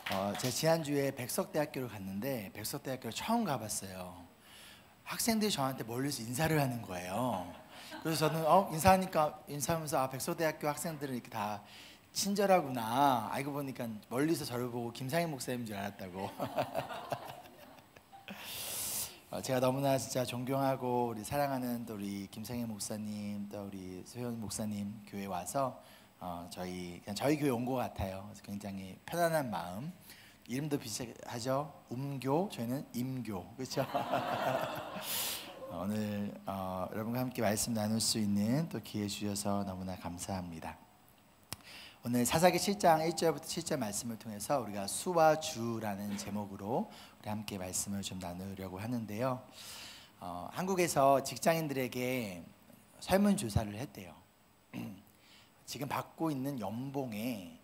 제가 지난주에 백석대학교를 갔는데 백석대학교를 처음 가봤어요. 학생들이 저한테 멀리서 인사를 하는 거예요. 그래서 저는 인사하면서 백석대학교 학생들은 이렇게 다 친절하구나. 알고 보니까 멀리서 저를 보고 김상희 목사님인 줄 알았다고. 제가 너무나 진짜 존경하고 우리 사랑하는 또 우리 김상희 목사님, 또 우리 소현 목사님 교회 와서 저희 교회 온 것 같아요. 그래서 굉장히 편안한 마음. 이름도 비슷하죠. 음교, 저희는 임교, 그렇죠? 오늘 여러분과 함께 말씀 나눌 수 있는 또 기회 주셔서 너무나 감사합니다. 오늘 사사기 7장 1절부터 7절 말씀을 통해서 우리가 수와 주라는 제목으로 우리 함께 말씀을 좀 나누려고 하는데요. 한국에서 직장인들에게 설문조사를 했대요. 지금 받고 있는 연봉에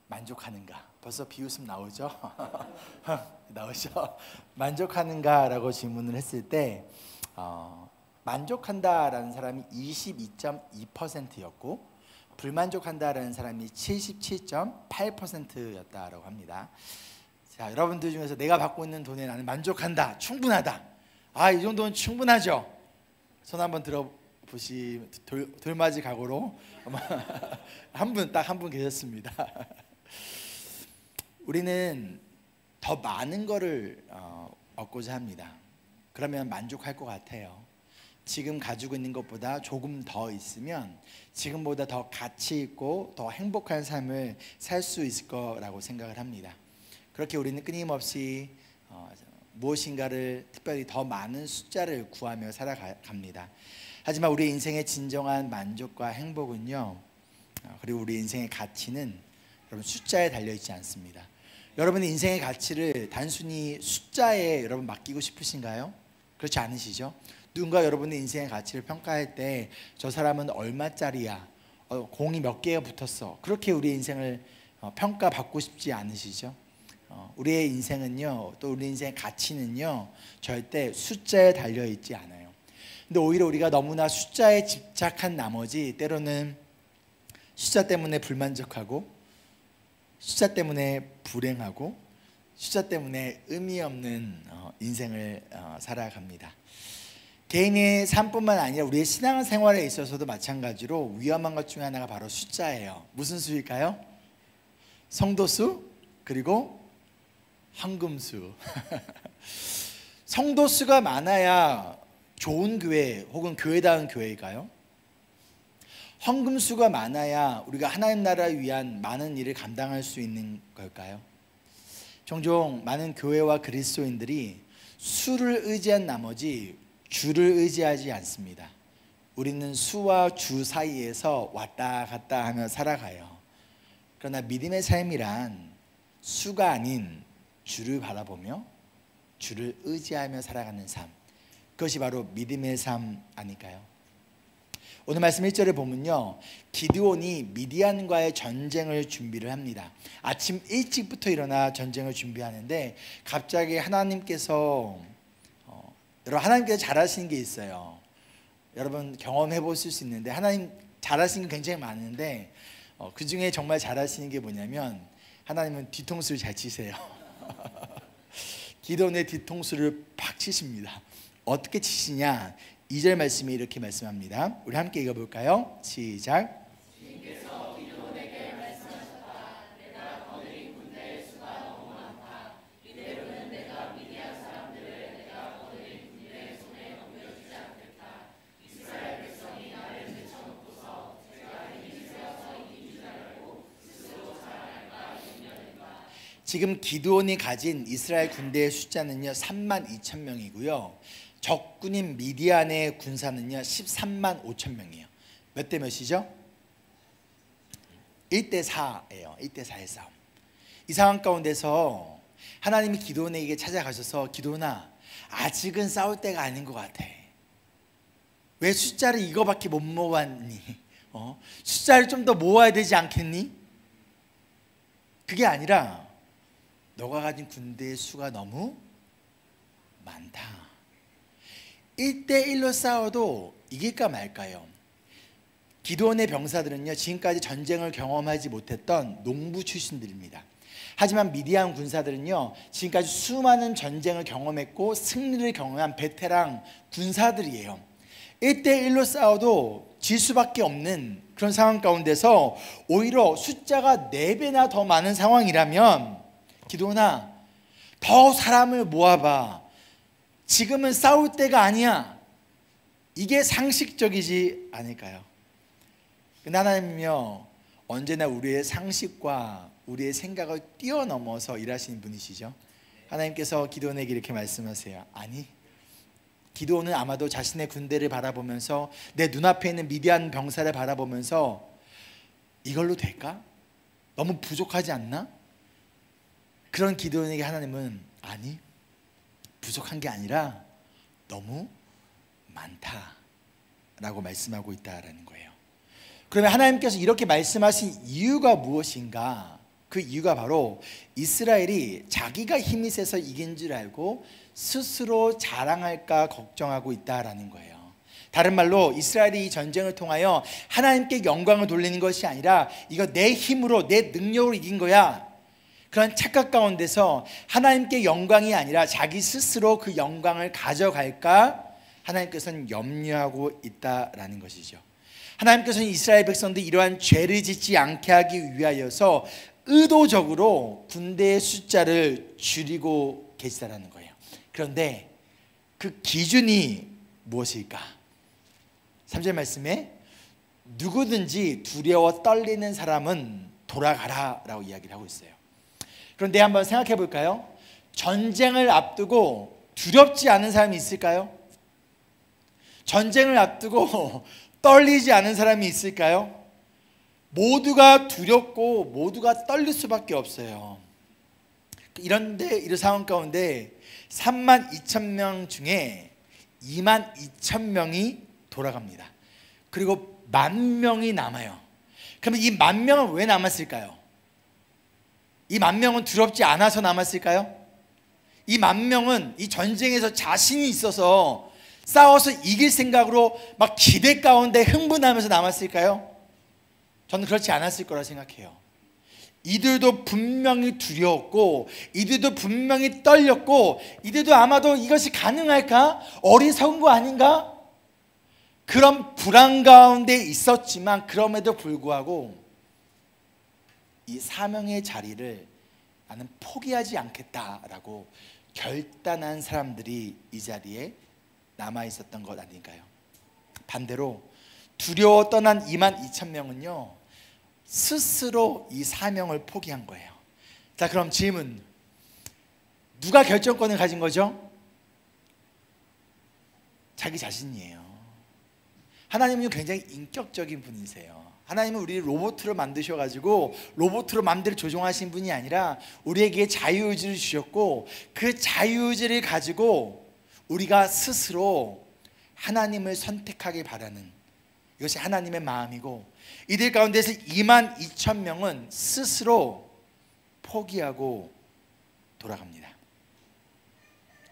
만족하는가? 벌써 비웃음 나오죠? 나오죠? 만족하는가라고 질문을 했을 때 만족한다라는 사람이 22.2%였고 불만족한다라는 사람이 77.8%였다라고 합니다. 자, 여러분들 중에서 내가 받고 있는 돈에 나는 만족한다, 충분하다. 이 정도는 충분하죠? 손 한번 들어보시. 돌맞이 각오로 딱 한 분 계셨습니다. 우리는 더 많은 거를 얻고자 합니다. 그러면 만족할 것 같아요. 지금 가지고 있는 것보다 조금 더 있으면 지금보다 더 가치 있고 더 행복한 삶을 살 수 있을 거라고 생각을 합니다. 그렇게 우리는 끊임없이 무엇인가를 특별히 더 많은 숫자를 구하며 살아갑니다. 하지만 우리 인생의 진정한 만족과 행복은요, 그리고 우리 인생의 가치는 여러분 숫자에 달려있지 않습니다. 여러분의 인생의 가치를 단순히 숫자에 여러분 맡기고 싶으신가요? 그렇지 않으시죠? 누군가 여러분의 인생의 가치를 평가할 때 저 사람은 얼마짜리야, 공이 몇 개가 붙었어, 그렇게 우리의 인생을 평가받고 싶지 않으시죠? 우리의 인생은요, 또 우리 인생의 가치는요 절대 숫자에 달려있지 않아요. 근데 오히려 우리가 너무나 숫자에 집착한 나머지 때로는 숫자 때문에 불만족하고 숫자 때문에 불행하고 숫자 때문에 의미 없는 인생을 살아갑니다. 개인의 삶뿐만 아니라 우리의 신앙생활에 있어서도 마찬가지로 위험한 것 중에 하나가 바로 숫자예요. 무슨 수일까요? 성도수 그리고 헌금수. 성도수가 많아야 좋은 교회 혹은 교회다운 교회일까요? 헌금수가 많아야 우리가 하나님 나라를 위한 많은 일을 감당할 수 있는 걸까요? 종종 많은 교회와 그리스도인들이 수를 의지한 나머지 주를 의지하지 않습니다. 우리는 수와 주 사이에서 왔다 갔다 하며 살아가요. 그러나 믿음의 삶이란 수가 아닌 주를 바라보며 주를 의지하며 살아가는 삶, 그것이 바로 믿음의 삶 아닐까요? 오늘 말씀 1절을 보면요, 기드온이 미디안과의 전쟁을 준비를 합니다. 아침 일찍부터 일어나 전쟁을 준비하는데 갑자기 하나님께서 여러분, 하나님께서 잘하시는 게 있어요. 여러분 경험해 보실 수 있는데 하나님 잘하시는 게 굉장히 많은데 그 중에 정말 잘하시는 게 뭐냐면 하나님은 뒤통수를 잘 치세요. 기드온의 뒤통수를 팍 치십니다. 어떻게 치시냐? 2절 말씀이 이렇게 말씀합니다. 우리 함께 읽어볼까요? 시작. 주님께서 기드온에게 말씀하셨다. 내가 거느린 군대의 수가 너무 많다. 이대로는 내가 미디안 사람들을 내가 거느린 군대의 손에 넘겨주지 않겠다. 이스라엘 백성이 나를 제쳐놓고서 제가 힘이 세어서 이긴 줄 알고 스스로 자랑할까 염려된다. 지금 기드온이 가진 이스라엘 군대의 숫자는요 32,000명이고요 적군인 미디안의 군사는요 13만 5천 명이에요. 몇 대 몇이죠? 1대 4예요. 1대 4의 싸움. 이 상황 가운데서 하나님이 기드온에게 찾아가셔서 기드온아, 아직은 싸울 때가 아닌 것 같아. 왜 숫자를 이거밖에 못 모았니? 숫자를 좀 더 모아야 되지 않겠니? 그게 아니라 너가 가진 군대의 수가 너무 많다. 1대1로 싸워도 이길까 말까요? 기드온의 병사들은요 지금까지 전쟁을 경험하지 못했던 농부 출신들입니다. 하지만 미디안 군사들은요, 지금까지 수많은 전쟁을 경험했고 승리를 경험한 베테랑 군사들이에요. 1대1로 싸워도 질 수밖에 없는 그런 상황 가운데서 오히려 숫자가 4배나 더 많은 상황이라면 기도나 더 사람을 모아봐, 지금은 싸울 때가 아니야, 이게 상식적이지 않을까요? 하나님은요, 언제나 우리의 상식과 우리의 생각을 뛰어넘어서 일하시는 분이시죠. 하나님께서 기드온에게 이렇게 말씀하세요. 아니, 기드온은 아마도 자신의 군대를 바라보면서, 내 눈앞에 있는 미디안 병사를 바라보면서 이걸로 될까? 너무 부족하지 않나? 그런 기드온에게 하나님은 아니, 부족한 게 아니라 너무 많다라고 말씀하고 있다라는 거예요. 그러면 하나님께서 이렇게 말씀하신 이유가 무엇인가? 그 이유가 바로 이스라엘이 자기가 힘이 세서 이긴 줄 알고 스스로 자랑할까 걱정하고 있다라는 거예요. 다른 말로 이스라엘이 이 전쟁을 통하여 하나님께 영광을 돌리는 것이 아니라 이거 내 힘으로 내 능력으로 이긴 거야, 그런 착각 가운데서 하나님께 영광이 아니라 자기 스스로 그 영광을 가져갈까 하나님께서는 염려하고 있다라는 것이죠. 하나님께서는 이스라엘 백성들이 이러한 죄를 짓지 않게 하기 위하여서 의도적으로 군대의 숫자를 줄이고 계시다라는 거예요. 그런데 그 기준이 무엇일까? 3절 말씀에 누구든지 두려워 떨리는 사람은 돌아가라 라고 이야기를 하고 있어요. 그런데 한번 생각해 볼까요? 전쟁을 앞두고 두렵지 않은 사람이 있을까요? 전쟁을 앞두고 떨리지 않은 사람이 있을까요? 모두가 두렵고 모두가 떨릴 수밖에 없어요. 이런 상황 가운데 32,000명 중에 22,000명이 돌아갑니다. 그리고 10,000명이 남아요. 그러면 이 10,000명은 왜 남았을까요? 이 10,000명은 두렵지 않아서 남았을까요? 이 10,000명은 이 전쟁에서 자신이 있어서 싸워서 이길 생각으로 막 기대 가운데 흥분하면서 남았을까요? 저는 그렇지 않았을 거라 생각해요. 이들도 분명히 두려웠고 이들도 분명히 떨렸고 이들도 아마도 이것이 가능할까? 어리석은 거 아닌가? 그런 불안 가운데 있었지만 그럼에도 불구하고 이 사명의 자리를 나는 포기하지 않겠다라고 결단한 사람들이 이 자리에 남아 있었던 것 아닌가요? 반대로 두려워 떠난 22,000명은요 스스로 이 사명을 포기한 거예요. 자, 그럼 질문, 누가 결정권을 가진 거죠? 자기 자신이에요. 하나님은 굉장히 인격적인 분이세요. 하나님은 우리를 로봇으로 만드셔가지고 로봇으로 마음대로 조종하신 분이 아니라 우리에게 자유의지를 주셨고 그 자유의지를 가지고 우리가 스스로 하나님을 선택하길 바라는, 이것이 하나님의 마음이고 이들 가운데서 22,000명은 스스로 포기하고 돌아갑니다.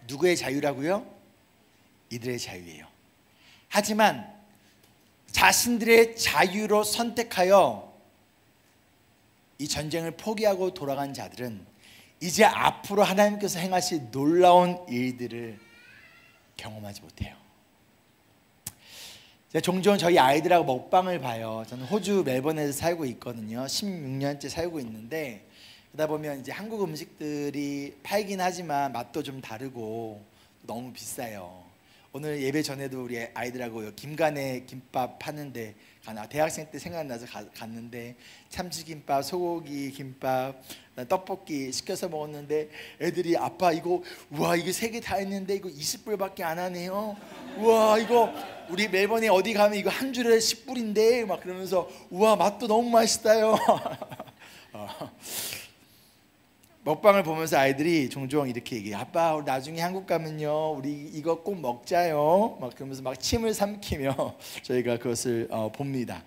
누구의 자유라고요? 이들의 자유예요. 하지만 자신들의 자유로 선택하여 이 전쟁을 포기하고 돌아간 자들은 이제 앞으로 하나님께서 행하실 놀라운 일들을 경험하지 못해요. 제가 종종 저희 아이들하고 먹방을 봐요. 저는 호주 멜번에서 살고 있거든요. 16년째 살고 있는데 그러다 보면 이제 한국 음식들이 팔긴 하지만 맛도 좀 다르고 너무 비싸요. 오늘 예배 전에도 우리 아이들하고 김간의 김밥 파는데 대학생 때 생각나서 갔는데 참치김밥, 소고기 김밥, 떡볶이 시켜서 먹었는데 애들이 아빠 이거 우와 이게 3개 다 했는데 이거 20불밖에 안 하네요. 우와 이거 우리 멜번에 어디 가면 이거 한 줄에 10불인데 막 그러면서 우와 맛도 너무 맛있다요. 먹방을 보면서 아이들이 종종 이렇게 얘기해요. 아빠 우리 나중에 한국 가면요 우리 이거 꼭 먹자요. 막 그러면서 막 침을 삼키며 저희가 그것을 봅니다.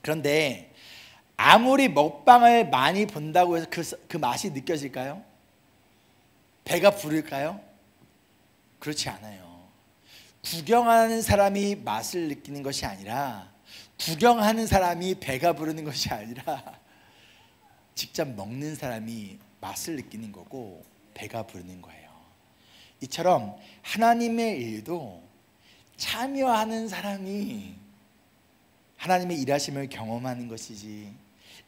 그런데 아무리 먹방을 많이 본다고 해서 그 맛이 느껴질까요? 배가 부를까요? 그렇지 않아요. 구경하는 사람이 맛을 느끼는 것이 아니라 구경하는 사람이 배가 부르는 것이 아니라 직접 먹는 사람이 맛을 느끼는 거고 배가 부르는 거예요. 이처럼 하나님의 일도 참여하는 사람이 하나님의 일하심을 경험하는 것이지,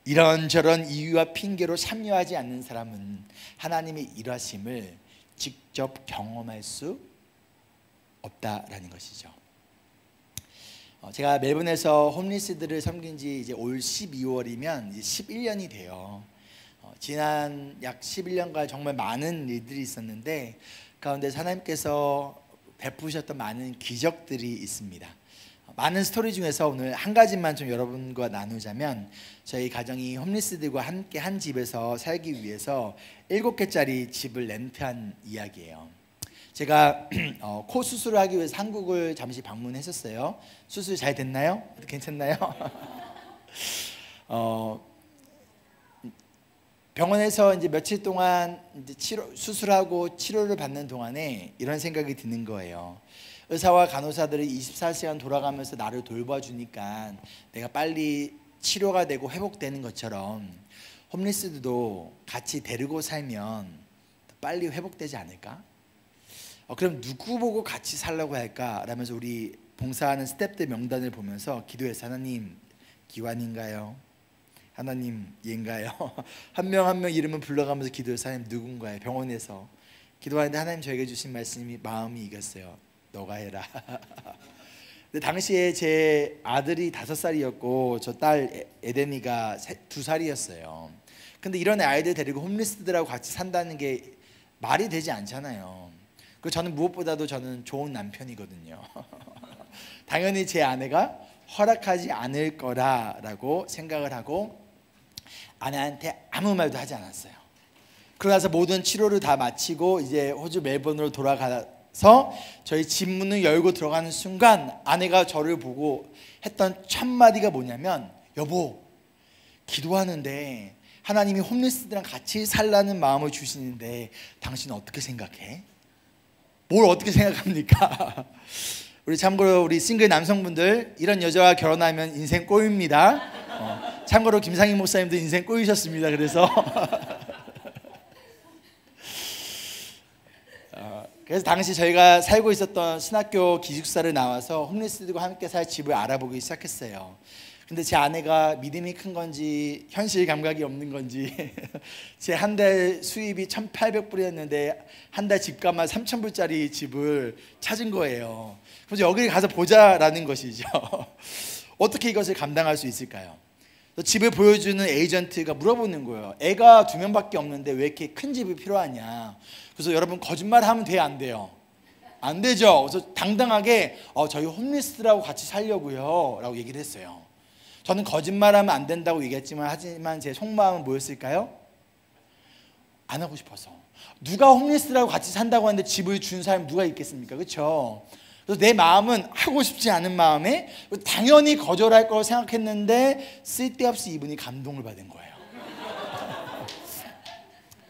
이런저런 이유와 핑계로 참여하지 않는 사람은 하나님의 일하심을 직접 경험할 수 없다라는 것이죠. 제가 멜번에서 홈리스들을 섬긴 지 이제 올 12월이면 이제 11년이 돼요. 지난 약 11년간 정말 많은 일들이 있었는데 가운데 하나님께서 베푸셨던 많은 기적들이 있습니다. 많은 스토리 중에서 오늘 한 가지만 좀 여러분과 나누자면, 저희 가정이 홈리스들과 함께 한 집에서 살기 위해서 7개짜리 집을 렌트한 이야기예요. 제가 코 수술을 하기 위해서 한국을 잠시 방문했었어요. 수술 잘 됐나요? 괜찮나요? 병원에서 이제 며칠 동안 이제 수술하고 치료를 받는 동안에 이런 생각이 드는 거예요. 의사와 간호사들이 24시간 돌아가면서 나를 돌봐주니까 내가 빨리 치료가 되고 회복되는 것처럼 홈리스들도 같이 데리고 살면 빨리 회복되지 않을까? 그럼 누구 보고 같이 살라고 할까? 라면서 우리 봉사하는 스태프들 명단을 보면서 기도해서, 하나님 기환인가요? 하나님 얘인가요? 한 명 한 명 이름을 불러가면서 기도해서, 하나님 누군가요? 병원에서 기도하는데 하나님 저에게 주신 말씀이 마음이 이겼어요. 너가 해라. 근데 당시에 제 아들이 5살이었고 저 딸 에덴이가 2살이었어요. 근데 이런 아이들 데리고 홈리스들하고 같이 산다는 게 말이 되지 않잖아요. 그리고 저는 무엇보다도 저는 좋은 남편이거든요. 당연히 제 아내가 허락하지 않을 거라고 생각을 하고 아내한테 아무 말도 하지 않았어요. 그러고 나서 모든 치료를 다 마치고 이제 호주 멜번으로 돌아가서 저희 집 문을 열고 들어가는 순간 아내가 저를 보고 했던 첫 마디가 뭐냐면, 여보, 기도하는데 하나님이 홈리스들이랑 같이 살라는 마음을 주시는데 당신은 어떻게 생각해? 뭘 어떻게 생각합니까? 우리 참고로 우리 싱글 남성분들, 이런 여자와 결혼하면 인생 꼬입니다. 참고로 김상희 목사님도 인생 꼬이셨습니다. 그래서 그래서 당시 저희가 살고 있었던 신학교 기숙사를 나와서 홈리스들과 함께 살 집을 알아보기 시작했어요. 근데 제 아내가 믿음이 큰 건지 현실 감각이 없는 건지 제 한 달 수입이 1,800불이었는데 한 달 집값만 3,000불짜리 집을 찾은 거예요. 그래서 여기 가서 보자라는 것이죠. 어떻게 이것을 감당할 수 있을까요? 집을 보여주는 에이전트가 물어보는 거예요. 애가 2명밖에 없는데 왜 이렇게 큰 집이 필요하냐. 그래서 여러분, 거짓말하면 돼요, 안 돼요? 안 되죠. 그래서 당당하게 저희 홈리스들하고 같이 살려고요 라고 얘기를 했어요. 저는 거짓말하면 안 된다고 얘기했지만 하지만 제 속마음은 뭐였을까요? 안 하고 싶어서. 누가 홈리스들하고 같이 산다고 하는데 집을 준 사람이 누가 있겠습니까? 그렇죠? 그래서 내 마음은 하고 싶지 않은 마음에 당연히 거절할 거라고 생각했는데 쓸데없이 이분이 감동을 받은 거예요.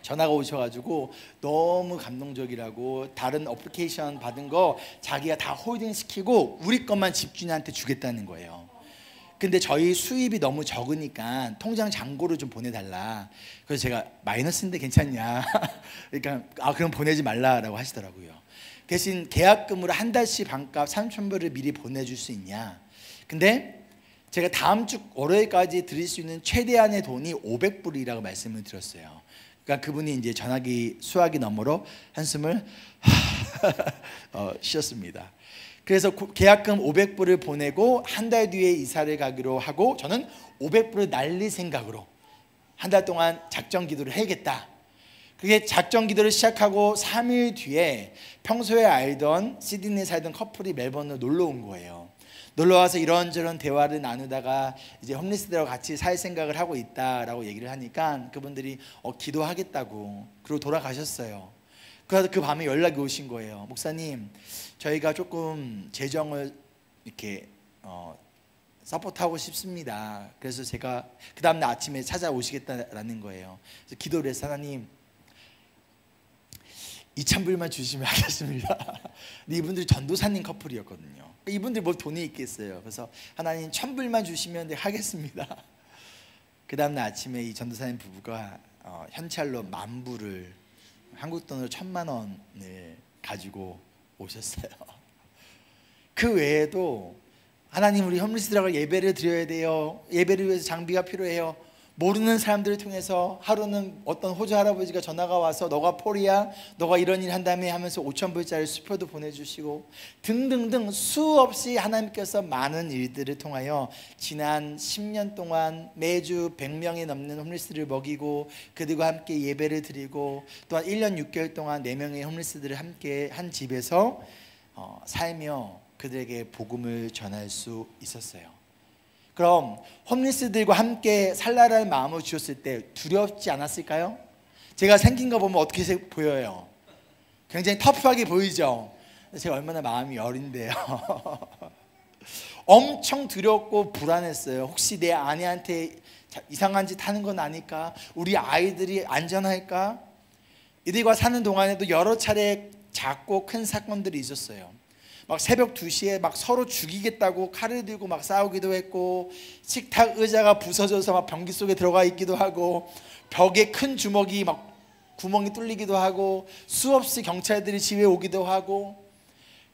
전화가 오셔가지고 너무 감동적이라고 다른 어플리케이션 받은 거 자기가 다 홀딩 시키고 우리 것만 집주인한테 주겠다는 거예요. 근데 저희 수입이 너무 적으니까 통장 잔고를 좀 보내달라. 그래서 제가 마이너스인데 괜찮냐. 그러니까 그럼 보내지 말라라고 하시더라고요. 대신 계약금으로 한 달씩 반값 3,000불을 미리 보내줄 수 있냐. 근데 제가 다음 주 월요일까지 드릴 수 있는 최대한의 돈이 500불이라고 말씀을 드렸어요. 그러니까 그분이 이제 전화기 수화기 너머로 한숨을 쉬었습니다. 그래서 계약금 500불을 보내고 한 달 뒤에 이사를 가기로 하고, 저는 500불을 날릴 생각으로 한 달 동안 작정 기도를 해야겠다. 그게 작정 기도를 시작하고 3일 뒤에 평소에 알던 시드니에 살던 커플이 멜번으로 놀러 온 거예요. 놀러 와서 이런저런 대화를 나누다가 이제 홈리스들하고 같이 살 생각을 하고 있다라고 얘기를 하니까 그분들이 기도하겠다고 그러고 돌아가셨어요. 그래서 그 밤에 연락이 오신 거예요. 목사님, 저희가 조금 재정을 이렇게 서포트하고 싶습니다. 그래서 제가 그 다음날 아침에 찾아오시겠다라는 거예요. 그래서 기도를 해서, 하나님 2,000불만 주시면 하겠습니다. 근데 이분들이 전도사님 커플이었거든요. 이분들이 뭐 돈이 있겠어요. 그래서 하나님 1,000불만 주시면 하겠습니다. 그 다음날 아침에 이 전도사님 부부가 현찰로 10,000불을 한국 돈으로 1,000,000원을 가지고 오셨어요. 그 외에도 하나님 우리 홈리스들하고 예배를 드려야 돼요. 예배를 위해서 장비가 필요해요. 모르는 사람들을 통해서 하루는 어떤 호주 할아버지가 전화가 와서 너가 폴이야? 너가 이런 일 한다며 하면서 5,000불짜리 수표도 보내주시고 등등등 수없이 하나님께서 많은 일들을 통하여 지난 10년 동안 매주 100명이 넘는 홈리스들을 먹이고 그들과 함께 예배를 드리고 또한 1년 6개월 동안 4명의 홈리스들을 함께 한 집에서 살며 그들에게 복음을 전할 수 있었어요. 그럼 홈리스들과 함께 살라라는 마음을 주었을 때 두렵지 않았을까요? 제가 생긴 거 보면 어떻게 보여요? 굉장히 터프하게 보이죠? 제가 얼마나 마음이 여린데요. 엄청 두렵고 불안했어요. 혹시 내 아내한테 이상한 짓 하는 건 아닐까? 우리 아이들이 안전할까? 이들과 사는 동안에도 여러 차례 작고 큰 사건들이 있었어요. 막 새벽 2시에 막 서로 죽이겠다고 칼을 들고 막 싸우기도 했고, 식탁 의자가 부서져서 막 변기 속에 들어가 있기도 하고, 벽에 큰 주먹이 막 구멍이 뚫리기도 하고, 수없이 경찰들이 집에 오기도 하고.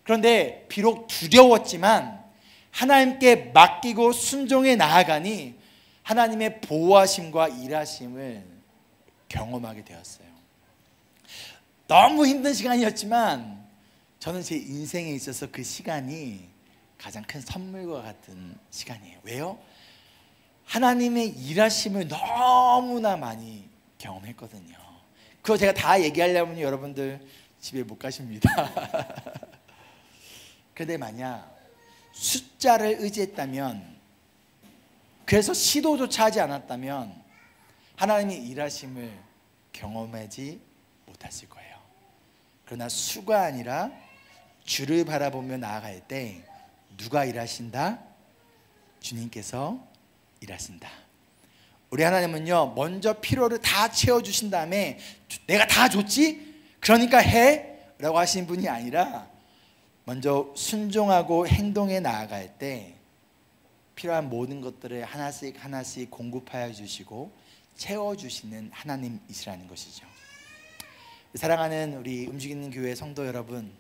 그런데 비록 두려웠지만 하나님께 맡기고 순종해 나아가니 하나님의 보호하심과 일하심을 경험하게 되었어요. 너무 힘든 시간이었지만 저는 제 인생에 있어서 그 시간이 가장 큰 선물과 같은 시간이에요. 왜요? 하나님의 일하심을 너무나 많이 경험했거든요. 그거 제가 다 얘기하려면 여러분들 집에 못 가십니다. 그런데 만약 숫자를 의지했다면, 그래서 시도조차 하지 않았다면 하나님의 일하심을 경험하지 못했을 거예요. 그러나 수가 아니라 주를 바라보며 나아갈 때 누가 일하신다? 주님께서 일하신다. 우리 하나님은요, 먼저 필요를 다 채워주신 다음에 내가 다 줬지? 그러니까 해? 라고 하신 분이 아니라 먼저 순종하고 행동에 나아갈 때 필요한 모든 것들을 하나씩 하나씩 공급하여 주시고 채워주시는 하나님이시라는 것이죠. 사랑하는 우리 움직이는 교회 성도 여러분,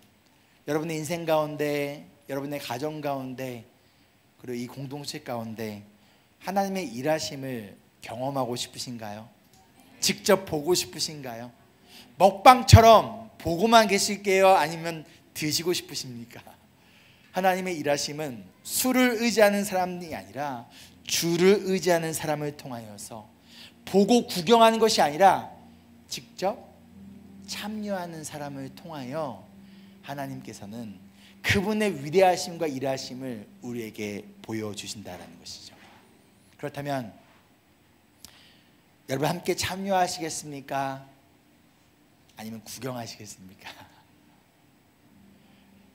여러분의 인생 가운데, 여러분의 가정 가운데, 그리고 이 공동체 가운데 하나님의 일하심을 경험하고 싶으신가요? 직접 보고 싶으신가요? 먹방처럼 보고만 계실게요? 아니면 드시고 싶으십니까? 하나님의 일하심은 수를 의지하는 사람이 아니라 주를 의지하는 사람을 통하여서, 보고 구경하는 것이 아니라 직접 참여하는 사람을 통하여 하나님께서는 그분의 위대하심과 일하심을 우리에게 보여주신다는 것이죠. 그렇다면 여러분 함께 참여하시겠습니까? 아니면 구경하시겠습니까?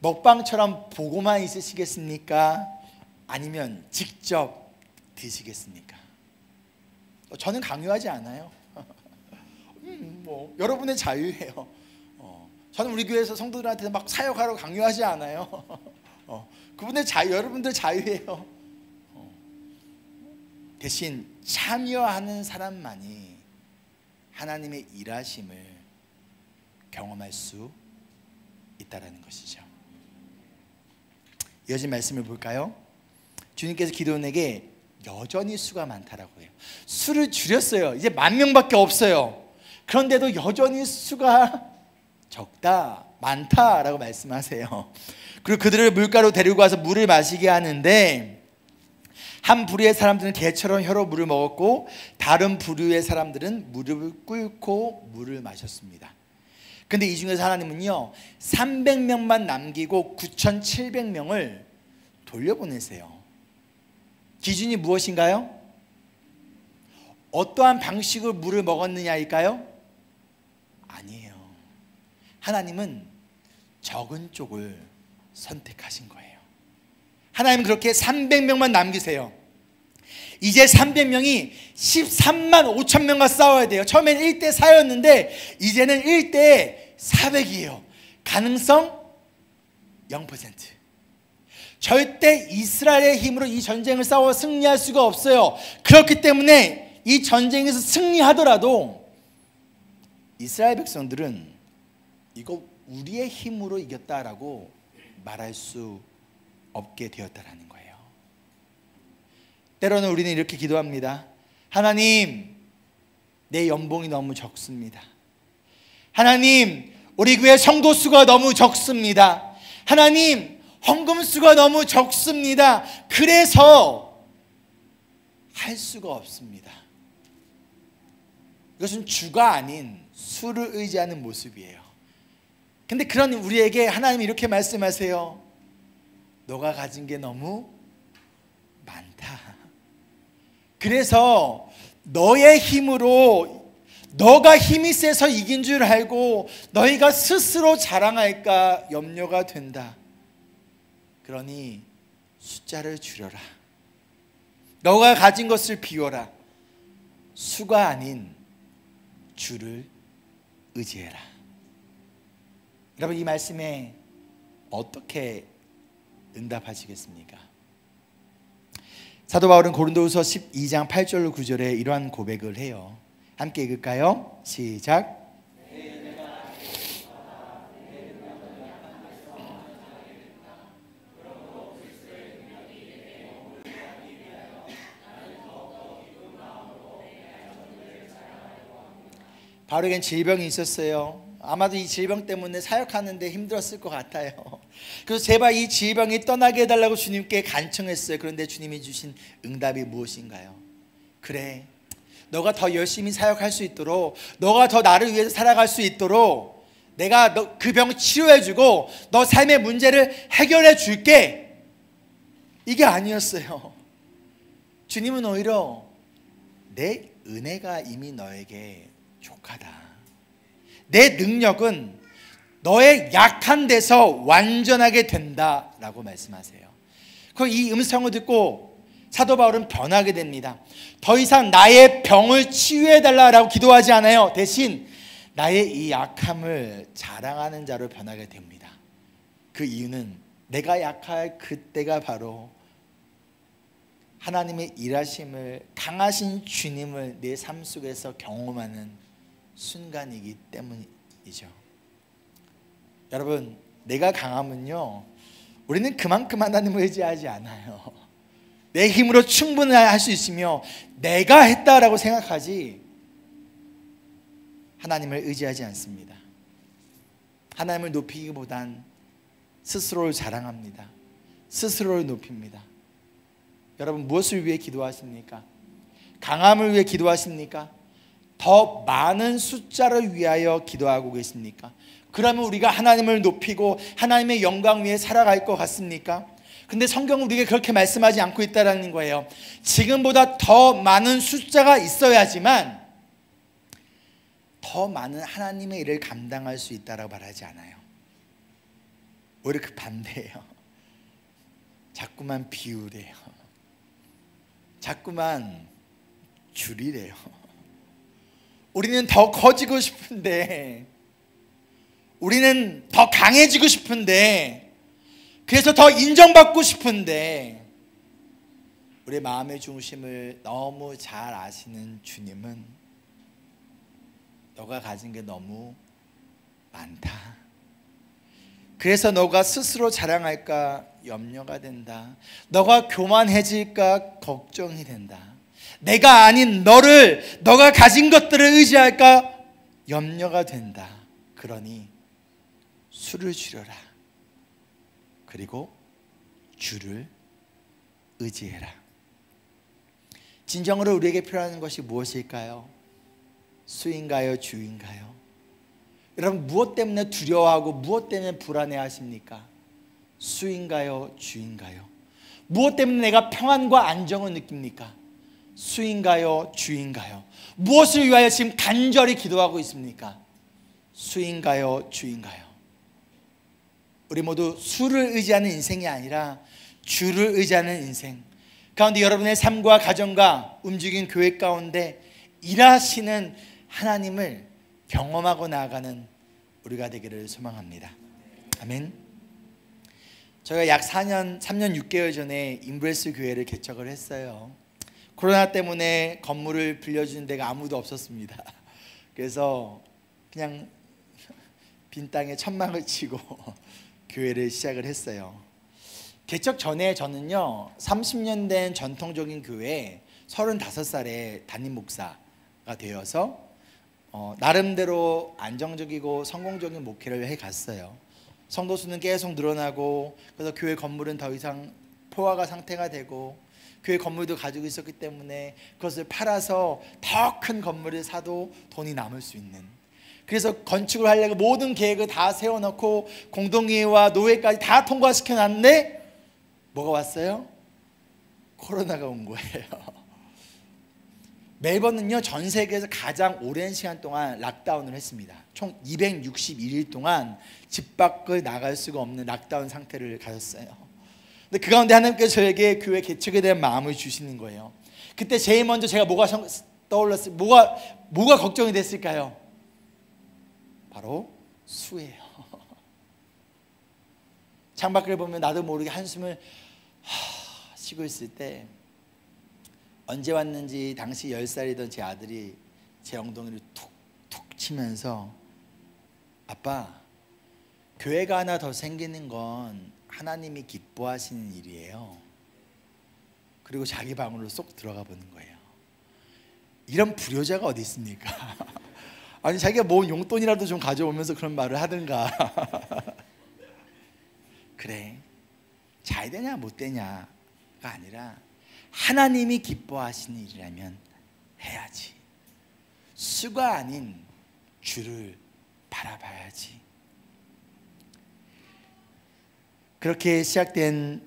먹방처럼 보고만 있으시겠습니까? 아니면 직접 드시겠습니까? 저는 강요하지 않아요. 여러분의 자유예요. 저는 우리 교회에서 성도들한테 막 사역하라고 강요하지 않아요. 그분의 자유, 여러분들 자유예요. 대신 참여하는 사람만이 하나님의 일하심을 경험할 수 있다는 것이죠. 이어진 말씀을 볼까요? 주님께서 기도원에게 여전히 수가 많다라고 해요. 수를 줄였어요. 이제 10,000명밖에 없어요. 그런데도 여전히 수가 적다, 많다라고 말씀하세요. 그리고 그들을 물가로 데리고 와서 물을 마시게 하는데, 한 부류의 사람들은 개처럼 혀로 물을 먹었고 다른 부류의 사람들은 무릎을 꿇고 물을 마셨습니다. 근데 이 중에서 하나님은요, 300명만 남기고 9,700명을 돌려보내세요. 기준이 무엇인가요? 어떠한 방식으로 물을 먹었느냐일까요? 아니에요. 하나님은 적은 쪽을 선택하신 거예요. 하나님은 그렇게 300명만 남기세요. 이제 300명이 135,000명과 싸워야 돼요. 처음에는 1대 4였는데 이제는 1대 400이에요. 가능성 0%. 절대 이스라엘의 힘으로 이 전쟁을 싸워 승리할 수가 없어요. 그렇기 때문에 이 전쟁에서 승리하더라도 이스라엘 백성들은 이거 우리의 힘으로 이겼다라고 말할 수 없게 되었다라는 거예요. 때로는 우리는 이렇게 기도합니다. 하나님, 내 연봉이 너무 적습니다. 하나님, 우리 교회 성도 수가 너무 적습니다. 하나님, 헌금 수가 너무 적습니다. 그래서 할 수가 없습니다. 이것은 주가 아닌 수를 의지하는 모습이에요. 근데 그런 우리에게 하나님이 이렇게 말씀하세요. 너가 가진 게 너무 많다. 그래서 너의 힘으로 너가 힘이 세서 이긴 줄 알고 너희가 스스로 자랑할까 염려가 된다. 그러니 숫자를 줄여라. 너가 가진 것을 비워라. 수가 아닌 주를 의지해라. 여러분, 이 말씀에 어떻게 응답하시겠습니까? 사도 바울은 고린도후서 12장 8절 9절에 이러한 고백을 해요. 함께 읽을까요? 시작. 바울에겐 질병이 있었어요. 아마도 이 질병 때문에 사역하는데 힘들었을 것 같아요. 그래서 제발 이 질병이 떠나게 해달라고 주님께 간청했어요. 그런데 주님이 주신 응답이 무엇인가요? 그래, 너가 더 열심히 사역할 수 있도록, 너가 더 나를 위해서 살아갈 수 있도록 내가 너 그 병 치료해주고 너 삶의 문제를 해결해 줄게. 이게 아니었어요. 주님은 오히려 내 은혜가 이미 너에게 족하다. 내 능력은 너의 약한 데서 완전하게 된다라고 말씀하세요. 그 이 음성을 듣고 사도 바울은 변하게 됩니다. 더 이상 나의 병을 치유해달라고 기도하지 않아요. 대신 나의 이 약함을 자랑하는 자로 변하게 됩니다. 그 이유는 내가 약할 그때가 바로 하나님의 일하심을, 강하신 주님을 내 삶 속에서 경험하는 순간이기 때문이죠. 여러분, 내가 강하면요, 우리는 그만큼 하나님을 의지하지 않아요. 내 힘으로 충분히 할 수 있으며 내가 했다라고 생각하지 하나님을 의지하지 않습니다. 하나님을 높이기보단 스스로를 자랑합니다. 스스로를 높입니다. 여러분, 무엇을 위해 기도하십니까? 강함을 위해 기도하십니까? 더 많은 숫자를 위하여 기도하고 계십니까? 그러면 우리가 하나님을 높이고 하나님의 영광 위에 살아갈 것 같습니까? 근데 성경은 우리에게 그렇게 말씀하지 않고 있다는 거예요. 지금보다 더 많은 숫자가 있어야지만 더 많은 하나님의 일을 감당할 수 있다라고 말하지 않아요. 오히려 그 반대예요. 자꾸만 비우래요. 자꾸만 줄이래요. 우리는 더 커지고 싶은데, 우리는 더 강해지고 싶은데, 그래서 더 인정받고 싶은데, 우리의 마음의 중심을 너무 잘 아시는 주님은 너가 가진 게 너무 많다. 그래서 너가 스스로 자랑할까 염려가 된다. 너가 교만해질까 걱정이 된다. 내가 아닌 너를, 너가 가진 것들을 의지할까 염려가 된다. 그러니 수를 줄여라. 그리고 주를 의지해라. 진정으로 우리에게 필요한 것이 무엇일까요? 수인가요? 주인가요? 여러분, 무엇 때문에 두려워하고 무엇 때문에 불안해하십니까? 수인가요? 주인가요? 무엇 때문에 내가 평안과 안정을 느낍니까? 수인가요? 주인가요? 무엇을 위하여 지금 간절히 기도하고 있습니까? 수인가요? 주인가요? 우리 모두 수를 의지하는 인생이 아니라 주를 의지하는 인생 가운데, 여러분의 삶과 가정과 움직인 교회 가운데 일하시는 하나님을 경험하고 나아가는 우리가 되기를 소망합니다. 아멘. 저희가 약 3년 6개월 전에 임브레스 교회를 개척을 했어요. 코로나 때문에 건물을 빌려주는 데가 아무도 없었습니다. 그래서 그냥 빈 땅에 천막을 치고 교회를 시작을 했어요. 개척 전에 저는요 30년 된 전통적인 교회에 35살에 담임 목사가 되어서 나름대로 안정적이고 성공적인 목회를 해갔어요. 성도 수는 계속 늘어나고, 그래서 교회 건물은 더 이상 포화가 상태가 되고, 교회 건물도 가지고 있었기 때문에 그것을 팔아서 더 큰 건물을 사도 돈이 남을 수 있는, 그래서 건축을 하려고 모든 계획을 다 세워놓고 공동회의와 노회까지 다 통과시켜놨는데 뭐가 왔어요? 코로나가 온 거예요. 멜번은요 전 세계에서 가장 오랜 시간 동안 락다운을 했습니다. 총 261일 동안 집 밖을 나갈 수가 없는 락다운 상태를 가졌어요. 근데 그 가운데 하나님께서 저에게 교회 개척에 대한 마음을 주시는 거예요. 그때 제일 먼저 제가 뭐가 떠올랐어요? 뭐가 걱정이 됐을까요? 바로 수예요. 창밖을 보면 나도 모르게 한숨을 쉬고 있을 때 언제 왔는지 당시 10살이던 제 아들이 제 엉덩이를 툭툭 치면서 아빠, 교회가 하나 더 생기는 건 하나님이 기뻐하시는 일이에요. 그리고 자기 방으로 쏙 들어가 보는 거예요. 이런 불효자가 어디 있습니까? 아니 자기가 뭐 용돈이라도 좀 가져오면서 그런 말을 하든가. 그래, 잘 되냐 못 되냐가 아니라 하나님이 기뻐하시는 일이라면 해야지. 수가 아닌 주를 바라봐야지. 그렇게 시작된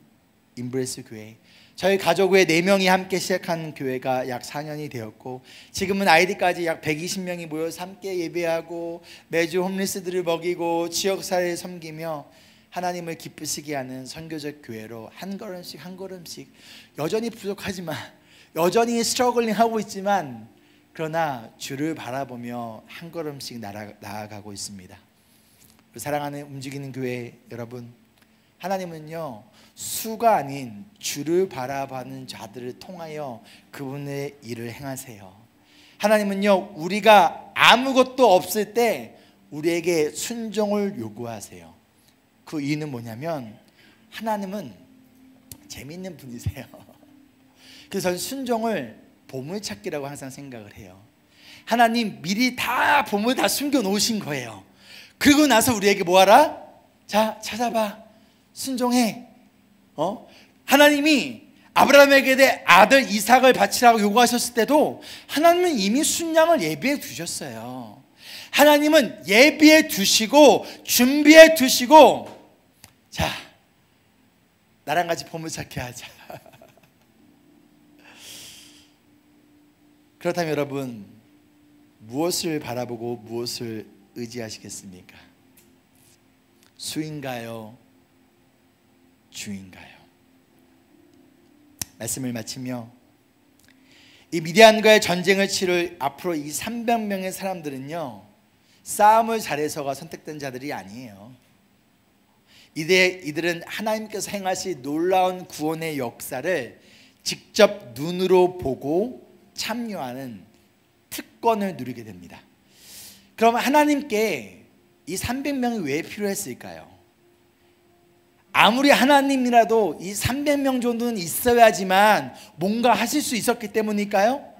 인브레스 교회, 저희 가족 외에 4명이 함께 시작한 교회가 약 4년이 되었고, 지금은 아이들까지 약 120명이 모여서 함께 예배하고 매주 홈리스들을 먹이고 지역사회를 섬기며 하나님을 기쁘시게 하는 선교적 교회로 한 걸음씩 한 걸음씩, 여전히 부족하지만, 여전히 스트러글링 하고 있지만, 그러나 주를 바라보며 한 걸음씩 나아가고 있습니다. 사랑하는 움직이는 교회 여러분, 하나님은요 수가 아닌 주를 바라보는 자들을 통하여 그분의 일을 행하세요. 하나님은요 우리가 아무것도 없을 때 우리에게 순종을 요구하세요. 그 이유는 뭐냐면 하나님은 재미있는 분이세요. 그래서 저는 순종을 보물찾기라고 항상 생각을 해요. 하나님 미리 다 보물 다 숨겨 놓으신 거예요. 그리고 나서 우리에게 뭐하라? 자, 찾아봐, 순종해. 하나님이 아브라함에게 대 아들 이삭을 바치라고 요구하셨을 때도 하나님은 이미 순양을 예비해 두셨어요. 하나님은 예비해 두시고 준비해 두시고, 자, 나랑 같이 보물찾기 하자. 그렇다면 여러분, 무엇을 바라보고 무엇을 의지하시겠습니까? 수인가요? 주인가요? 말씀을 마치며, 이 미디안과의 전쟁을 치를 앞으로 이 300명의 사람들은요 싸움을 잘해서가 선택된 자들이 아니에요. 이들은 하나님께서 행하실 놀라운 구원의 역사를 직접 눈으로 보고 참여하는 특권을 누리게 됩니다. 그러면 하나님께 이 300명이 왜 필요했을까요? 아무리 하나님이라도 이 300명 정도는 있어야지만 뭔가 하실 수 있었기 때문일까요?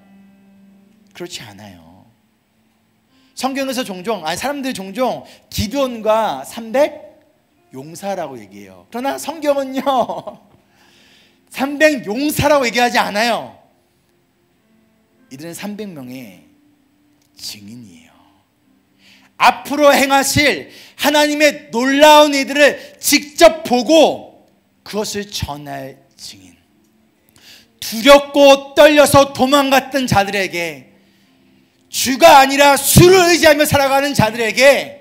그렇지 않아요. 성경에서 사람들이 종종 기드온과 300 용사라고 얘기해요. 그러나 성경은요 300 용사라고 얘기하지 않아요. 이들은 300명의 증인이에요. 앞으로 행하실 하나님의 놀라운 일들을 직접 보고 그것을 전할 증인. 두렵고 떨려서 도망갔던 자들에게, 주가 아니라 수를 의지하며 살아가는 자들에게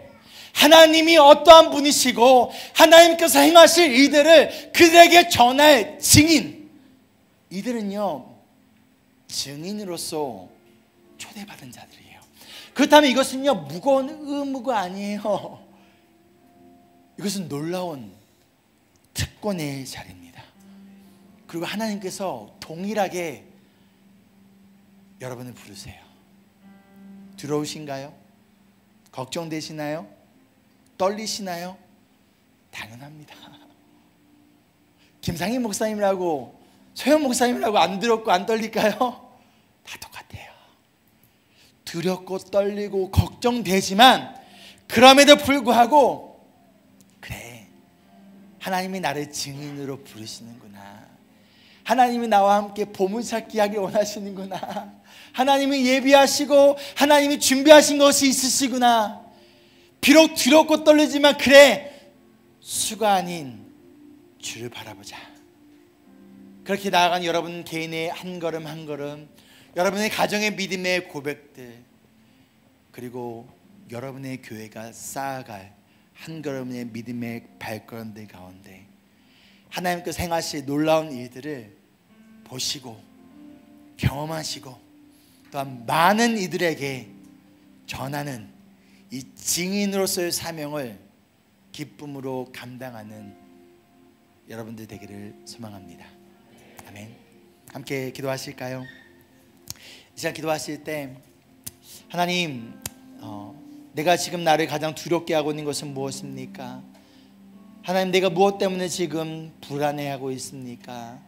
하나님이 어떠한 분이시고 하나님께서 행하실 일들을 그들에게 전할 증인. 이들은요 증인으로서 초대받은 자들이에요. 그렇다면 이것은요 무거운 의무가 아니에요. 이것은 놀라운 특권의 자리입니다. 그리고 하나님께서 동일하게 여러분을 부르세요. 두려우신가요? 걱정되시나요? 떨리시나요? 당연합니다. 김상희 목사님이라고 소영 목사님이라고 안 두렵고 안 떨릴까요? 다 똑같아요. 두렵고 떨리고 걱정되지만 그럼에도 불구하고 그래, 하나님이 나를 증인으로 부르시는구나. 하나님이 나와 함께 보물찾기 하길 원하시는구나. 하나님이 예비하시고 하나님이 준비하신 것이 있으시구나. 비록 두렵고 떨리지만 그래, 수가 아닌 주를 바라보자. 그렇게 나아간 여러분 개인의 한 걸음 한 걸음, 여러분의 가정의 믿음의 고백들, 그리고 여러분의 교회가 쌓아갈 한 걸음의 믿음의 발걸음들 가운데 하나님께서 행하실 놀라운 일들을 보시고 경험하시고 또한 많은 이들에게 전하는 이 증인으로서의 사명을 기쁨으로 감당하는 여러분들 되기를 소망합니다. 아멘. 함께 기도하실까요? 이 시간 기도하실 때 하나님, 내가 지금 나를 가장 두렵게 하고 있는 것은 무엇입니까? 하나님, 내가 무엇 때문에 지금 불안해하고 있습니까?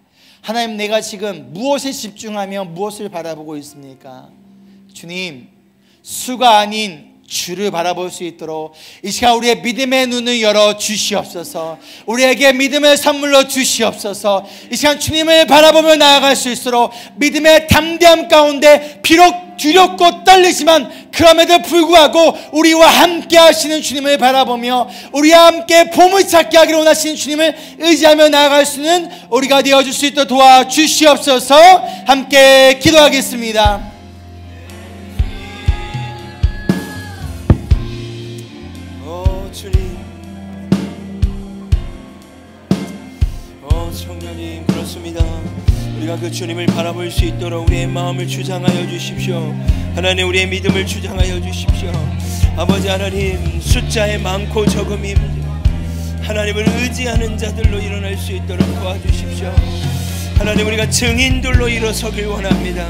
하나님, 내가 지금 무엇에 집중하며 무엇을 바라보고 있습니까? 주님, 수가 아닌 주를 바라볼 수 있도록 이 시간 우리의 믿음의 눈을 열어 주시옵소서. 우리에게 믿음을 선물로 주시옵소서. 이 시간 주님을 바라보며 나아갈 수 있도록 믿음의 담대함 가운데 비록 두렵고 떨리지만 그럼에도 불구하고 우리와 함께 하시는 주님을 바라보며 우리와 함께 보물찾기 하기를 원하시는 주님을 의지하며 나아갈 수 있는 우리가 되어줄 수 있도록 도와주시옵소서. 함께 기도하겠습니다. 주님, 청년님, 그렇습니다. 우리가 그 주님을 바라볼 수 있도록 우리의 마음을 주장하여 주십시오. 하나님, 우리의 믿음을 주장하여 주십시오. 아버지 하나님, 숫자에 많고 적음이 하나님을 의지하는 자들로 일어날 수 있도록 도와주십시오. 하나님, 우리가 증인들로 일어서길 원합니다.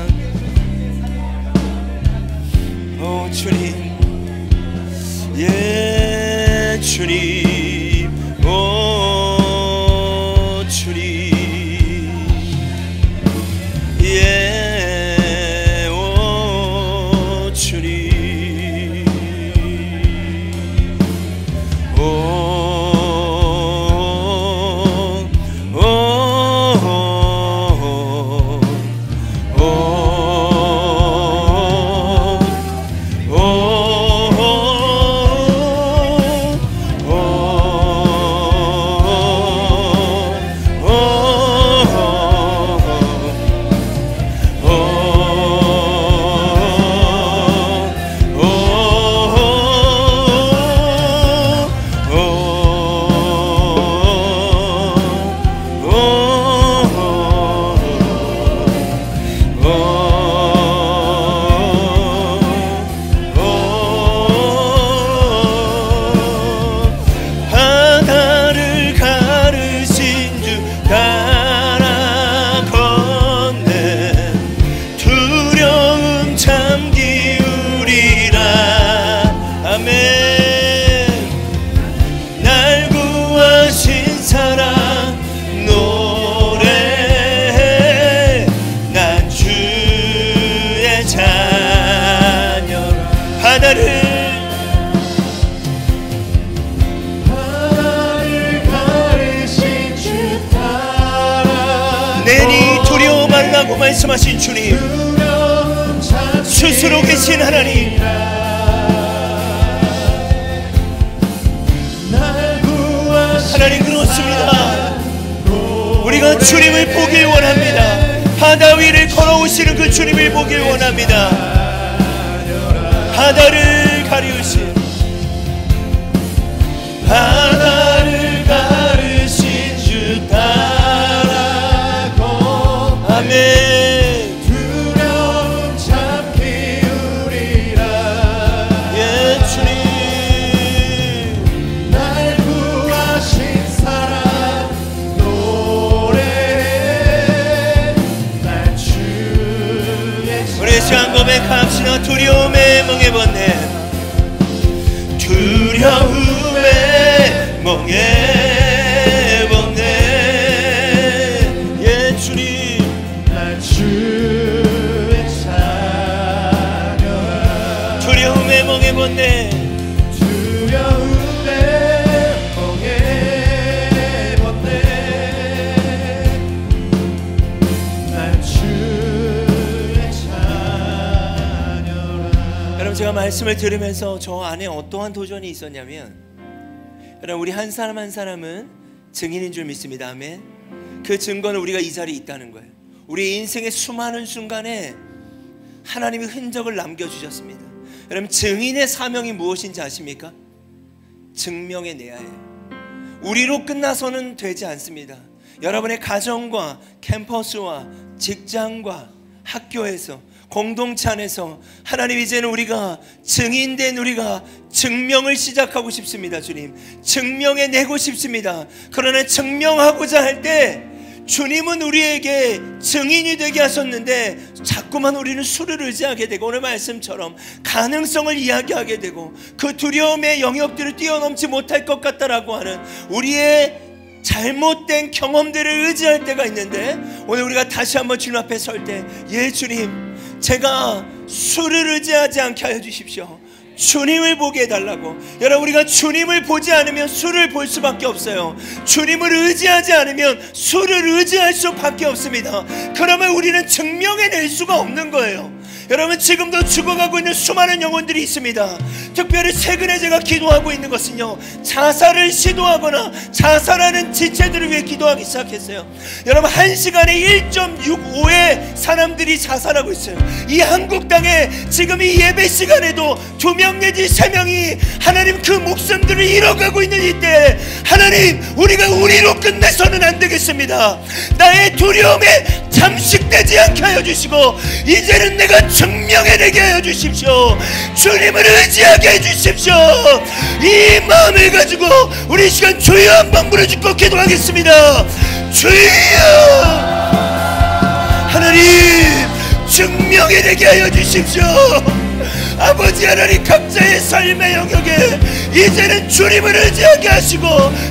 주님, 예, 주님, 오 주님, 예, 오 주님, 오, 오, 오, 오, 말씀하신 주님, 스스로 계신 하나님, 하나님 그렇습니다. 우리가 주님을 보길 원합니다. 바다 위를 걸어오시는 그 주님을 보길 원합니다. 바다를 가르신, 바다를 가르신 주 따라고. 아멘. 두려움에 멍해보네. 예 주님, 나 주의 자녀라. 두려움에 멍해보네. 두려움에 멍해보네. 나 주의 자녀라. 여러분, 제가 말씀을 들으면서 저 안에 어떠한 도전이 있었냐면, 여러분, 우리 한 사람 한 사람은 증인인 줄 믿습니다. 아멘. 그 증거는 우리가 이 자리에 있다는 거예요. 우리 인생의 수많은 순간에 하나님이 흔적을 남겨주셨습니다. 여러분, 증인의 사명이 무엇인지 아십니까? 증명해내야 해요. 우리로 끝나서는 되지 않습니다. 여러분의 가정과 캠퍼스와 직장과 학교에서, 공동체 안에서 하나님, 이제는 우리가 증인된 우리가 증명을 시작하고 싶습니다. 주님, 증명해내고 싶습니다. 그러나 증명하고자 할 때 주님은 우리에게 증인이 되게 하셨는데 자꾸만 우리는 수를 의지하게 되고, 오늘 말씀처럼 가능성을 이야기하게 되고, 그 두려움의 영역들을 뛰어넘지 못할 것 같다라고 하는 우리의 잘못된 경험들을 의지할 때가 있는데, 오늘 우리가 다시 한번 주님 앞에 설 때, 예 주님, 제가 수를 의지하지 않게 하여 주십시오. 주님을 보게 해달라고. 여러분, 우리가 주님을 보지 않으면 수를 볼 수밖에 없어요. 주님을 의지하지 않으면 수를 의지할 수밖에 없습니다. 그러면 우리는 증명해낼 수가 없는 거예요. 여러분, 지금도 죽어가고 있는 수많은 영혼들이 있습니다. 특별히 최근에 제가 기도하고 있는 것은요, 자살을 시도하거나 자살하는 지체들을 위해 기도하기 시작했어요. 여러분, 한 시간에 1.65의 사람들이 자살하고 있어요. 이 한국 땅에 지금 이 예배 시간에도 2명 내지 3명이 하나님 그 목숨들을 잃어가고 있는 이때, 하나님, 우리가 우리로 끝내서는 안 되겠습니다. 나의 두려움에 잠식되지 않게 하여 주시고, 이제는 내가 증명해내게 하여 주십시오. 주님을 의지하게 해주십시오. 이 마음을 가지고 우리 시간 주여 한번 부르짖고 기도하겠습니다. 주여, 하나님, 증명해내게 하여 주십시오. 아버지 하나님, 각자의 삶의 영역에 이제는 주님을 의지하게 하시고,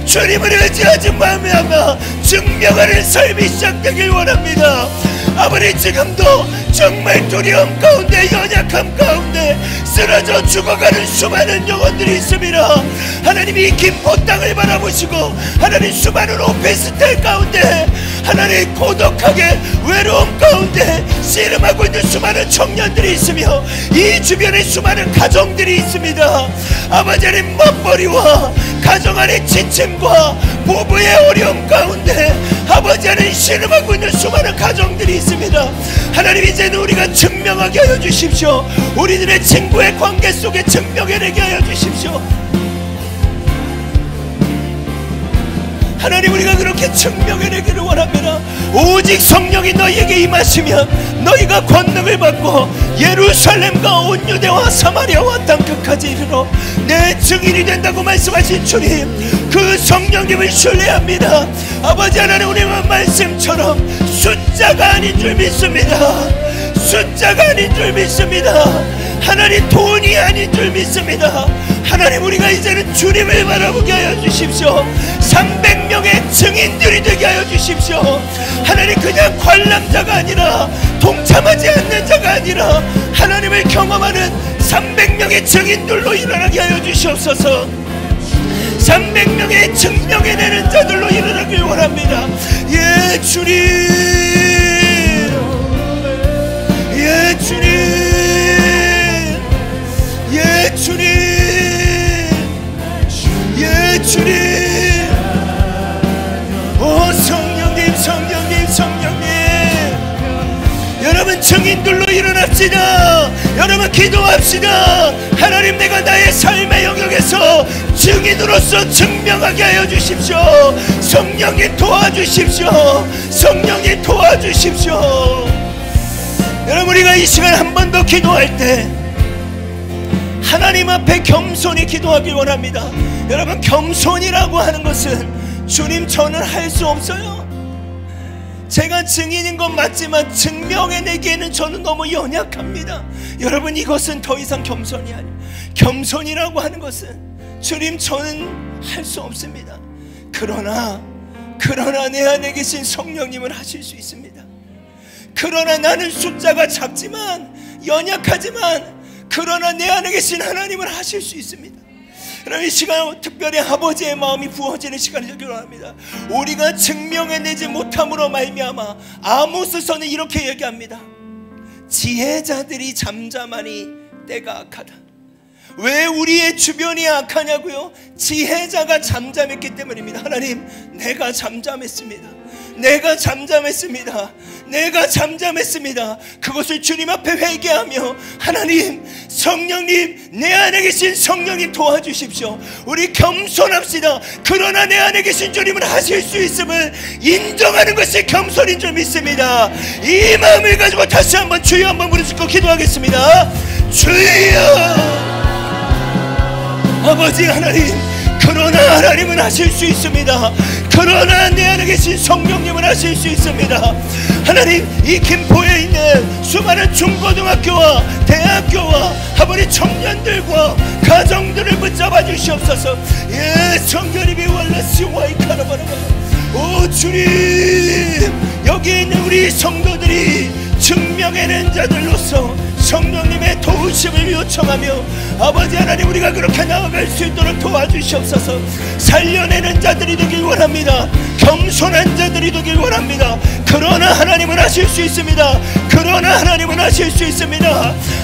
주님을 의지하지 말미암아 증명하는 삶이 시작되길 원합니다. 아버지, 지금도 정말 두려움 가운데, 연약함 가운데 쓰러져 죽어가는 수많은 영혼들이 있습니다. 하나님, 이 김포 땅을 바라보시고 하나님, 수많은 오피스텔 가운데 하나님, 고독하게 외로움 가운데 씨름하고 있는 수많은 청년들이 있으며, 이 주변에 수많은 가정들이 있습니다. 아버지 하나님, 맞벌이와 가정 안의 지침과 부부의 어려움 가운데 아버지 하나님, 씨름하고 있는 수많은 가정들이 있습니다. 하나님, 이제는 우리가 증명하게 하여 주십시오. 우리들의 친구의 관계 속에 증명해내게 하여 주십시오. 하나님, 우리가 그렇게 증명해내기를 원합니다. 오직 성령이 너희에게 임하시면 너희가 권능을 받고 예루살렘과 온 유대와 사마리아와 땅끝까지 이르러 내 증인이 된다고 말씀하신 주님, 그 성령님을 신뢰합니다. 아버지 하나님, 우리의 말씀처럼 숫자가 아닌 줄 믿습니다. 숫자가 아닌 줄 믿습니다. 하나님, 돈이 아닌 줄 믿습니다. 하나님, 우리가 이제는 주님을 바라보게 하여 주십시오. 300명의 증인들이 되게 하여 주십시오. 하나님, 그냥 관람자가 아니라, 동참하지 않는 자가 아니라 하나님을 경험하는 300명의 증인들로 일어나게 하여 주시옵소서. 300명의 증명해내는 자들로 일어나길 원합니다. 예 주님, 예 주님, 예 주님, 예 주님. 오 성령님, 성령님, 성령님. 여러분, 증인들로 일어납시다. 여러분, 기도합시다. 하나님, 내가 나의 삶의 영역에서 증인으로서 증명하게 하여 주십시오. 성령님 도와주십시오. 성령님 도와주십시오. 여러분, 우리가 이 시간 한 번 더 기도할 때 하나님 앞에 겸손히 기도하길 원합니다. 여러분, 겸손이라고 하는 것은, 주님, 저는 할 수 없어요. 제가 증인인 건 맞지만 증명해내기에는 저는 너무 연약합니다. 여러분, 이것은 더 이상 겸손이 아니에요. 겸손이라고 하는 것은 주님, 저는 할 수 없습니다. 그러나 내 안에 계신 성령님은 하실 수 있습니다. 그러나 나는 숫자가 작지만, 연약하지만, 그러나 내 안에 계신 하나님은 하실 수 있습니다. 그럼 이 시간 특별히 아버지의 마음이 부어지는 시간이 되기를 합니다. 우리가 증명해내지 못함으로 말미암아 아모스서는 이렇게 얘기합니다. 지혜자들이 잠잠하니 때가 악하다. 왜 우리의 주변이 악하냐고요? 지혜자가 잠잠했기 때문입니다. 하나님, 내가 잠잠했습니다. 그것을 주님 앞에 회개하며, 하나님, 성령님, 내 안에 계신 성령님 도와주십시오. 우리 겸손합시다. 그러나 내 안에 계신 주님은 하실 수 있음을 인정하는 것이 겸손인 줄 믿습니다. 이 마음을 가지고 다시 한번 주여 한번 부르짖고 기도하겠습니다. 주여, 아버지 하나님, 그러나 하나님은 하실 수 있습니다. 그러나 내 안에 계신 성령님은 하실 수 있습니다. 하나님, 이 김포에 있는 수많은 중고등학교와 대학교와 아버지 청년들과 가정들을 붙잡아 주시옵소서. 예, 성령님이 원라시와 이카라바라바. 오 주님, 여기 있는 우리 성도들이 증명해낸 자들로서 성령님의 도우심을 요청하며, 아버지 하나님, 우리가 그렇게 나아갈 수 있도록 도와주시옵소서. 살려내는 자들이 되길 원합니다. 겸손한 자들이 되길 원합니다. 그러나 하나님은 하실 수 있습니다.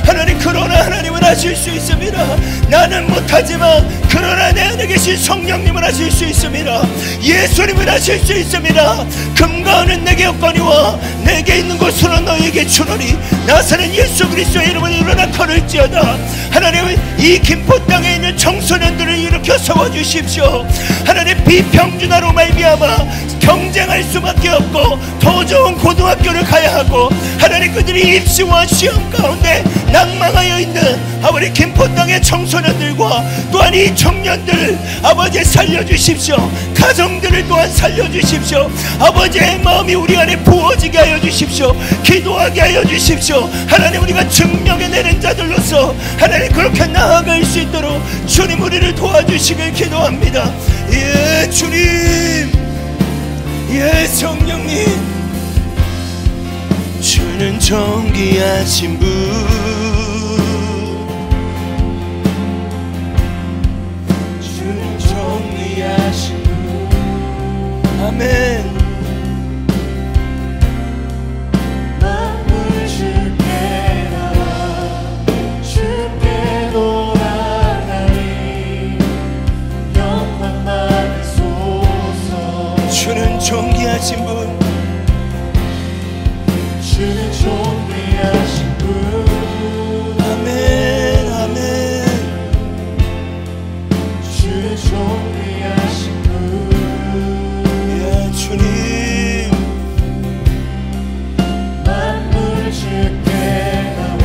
하나님, 그러나 하나님은 하실 수 있습니다. 나는 못하지만 그러나 내 안에 계신 성령님은 하실 수 있습니다. 예수님은 하실 수 있습니다. 금과 은은 내게 없거니와 내게 있는 것으로 너에게 주노니 나사렛 예수 그리스도의 이름을 일어나 걸을지어다. 하나님, 이 김포 땅에 있는 청소년들을 일으켜 세워주십시오. 하나님, 비평준화로 말미암아 경쟁할 수밖에 없고 더 좋은 고등학교를 가야 하고, 하나님, 그들이 입시와 시험 가운데 낭망하여 있는 아버지 김포 땅의 청소년들과 또한 이 청년들을 아버지 살려주십시오. 가정들을 또한 살려주십시오. 아버지의 마음이 우리 안에 부어지게 하여 주십시오. 기도하게 하여 주십시오. 하나님, 우리가 증명해내는 자들로서 하나님 그렇게 나아갈 수 있도록 주님 우리를 도와주시길 기도합니다. 예, 주님, 예, 성령님, 주는 존귀하신 분, 주는 존귀하신 분. 아멘. 만물 주께 나와 주께 돌아가리. 영광 받으소서. 주는 존귀하신 분, 주는 존귀하신 분. 아멘, 아멘. 주는 존귀하신 분. 예, 주님, 만물 주께 나와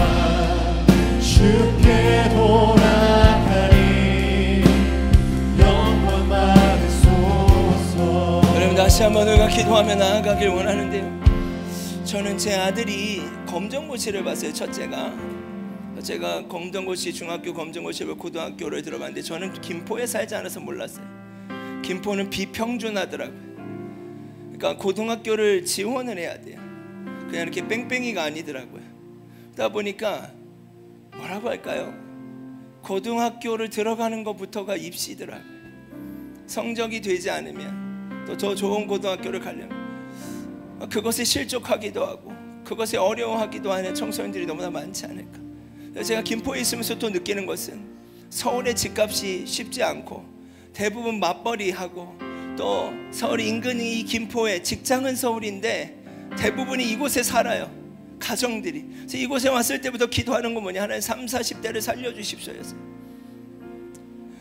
주께 돌아가리. 영광 받으소서. 여러분, 다시 한번 우리가 기도하며 나아가길 원하는데요, 저는 제 아들이 검정고시를 봤어요. 첫째가 검정고시, 중학교 검정고시를 고등학교를 들어갔는데, 저는 김포에 살지 않아서 몰랐어요. 김포는 비평준하더라고요. 그러니까 고등학교를 지원을 해야 돼요. 그냥 이렇게 뺑뺑이가 아니더라고요. 그러다 보니까 뭐라고 할까요? 고등학교를 들어가는 것부터가 입시더라고요. 성적이 되지 않으면 또 더 좋은 고등학교를 가려면 그것에 실족하기도 하고 그것에 어려워하기도 하는 청소년들이 너무나 많지 않을까. 제가 김포에 있으면서 또 느끼는 것은, 서울의 집값이 쉽지 않고 대부분 맞벌이하고, 또 서울 인근이 이 김포에, 직장은 서울인데 대부분이 이곳에 살아요, 가정들이. 그래서 이곳에 왔을 때부터 기도하는 건 뭐냐, 하나님 30, 40대를 살려주십시오였어요.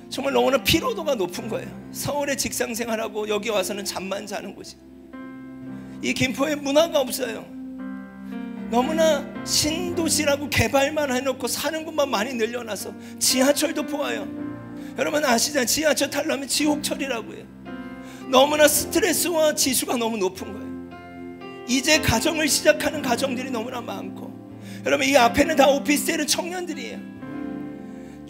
정말 너무나 피로도가 높은 거예요. 서울에 직장생활하고 여기 와서는 잠만 자는 곳이. 이 김포에 문화가 없어요. 너무나 신도시라고 개발만 해놓고 사는 곳만 많이 늘려놔서 지하철도 보아요. 여러분 아시잖아요. 지하철 타려면 지옥철이라고 해요. 너무나 스트레스와 지수가 너무 높은 거예요. 이제 가정을 시작하는 가정들이 너무나 많고, 여러분 이 앞에는 다 오피스텔은 청년들이에요.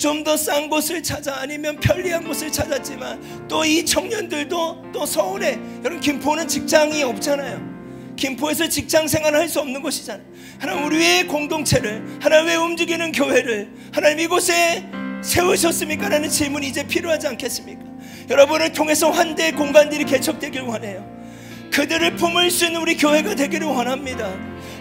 좀 더 싼 곳을 찾아 아니면 편리한 곳을 찾았지만 또 이 청년들도 또 서울에, 여러분 김포는 직장이 없잖아요. 김포에서 직장 생활을 할 수 없는 곳이잖아요. 하나님 우리의 공동체를, 하나님의 움직이는 교회를 하나님 이곳에 세우셨습니까? 라는 질문이 이제 필요하지 않겠습니까? 여러분을 통해서 환대의 공간들이 개척되길 원해요. 그들을 품을 수 있는 우리 교회가 되기를 원합니다.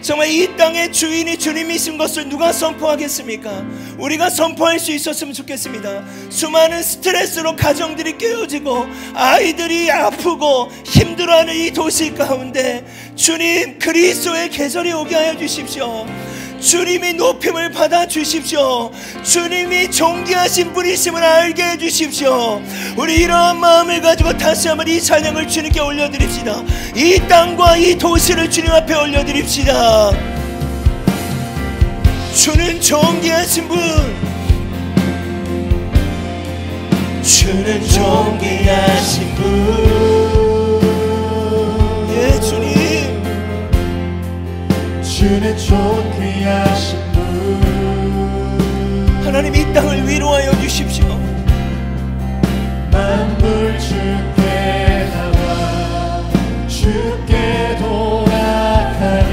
정말 이 땅의 주인이 주님이신 것을 누가 선포하겠습니까? 우리가 선포할 수 있었으면 좋겠습니다. 수많은 스트레스로 가정들이 깨어지고 아이들이 아프고 힘들어하는 이 도시 가운데 주님 그리스도의 계절이 오게 하여 주십시오. 주님이 높임을 받아 주십시오. 주님이 존귀하신 분이심을 알게 해 주십시오. 우리 이러한 마음을 가지고 다시 한번 이 찬양을 주님께 올려드립시다. 이 땅과 이 도시를 주님 앞에 올려드립시다. 주는 존귀하신 분, 주는 존귀하신 분. 예 주님, 주는 존귀하신 분. 하나님 이 땅을 위로하여 주십시오. 만물 주께 나와 주께 돌아가니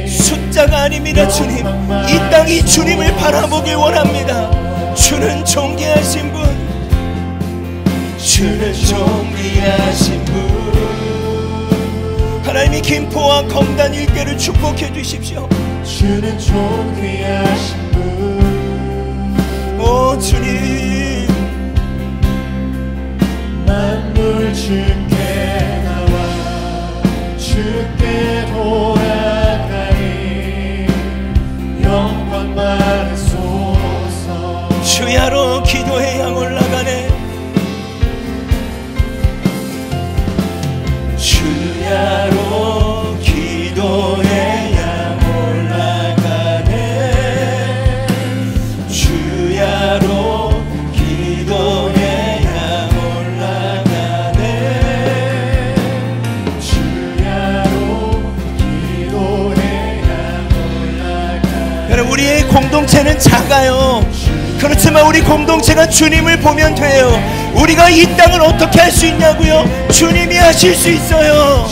숫자가 아닙니다. 주님, 이 땅이 주님을 바라보길 원합니다. 주는 존귀하신 분, 주는 존귀하신 분. 하나님이 김포와 검단 일대를 축복해 주십시오. 주는 존귀하신 분. 오 주님, 만물 주께 나와 주께 돌아가니 영광 받으소서. 주야로 기도의 향 올라가네. 주야로 기도의 향 올라가네. 주야로 기도의 향 올라가네. 주야로 기도의 향 올라가네. 여러분 우리의 공동체는 작아요. 그렇지만 우리 공동체가 주님을 보면 돼요. 우리가 이 땅을 어떻게 할 수 있냐고요? 주님이 하실 수 있어요.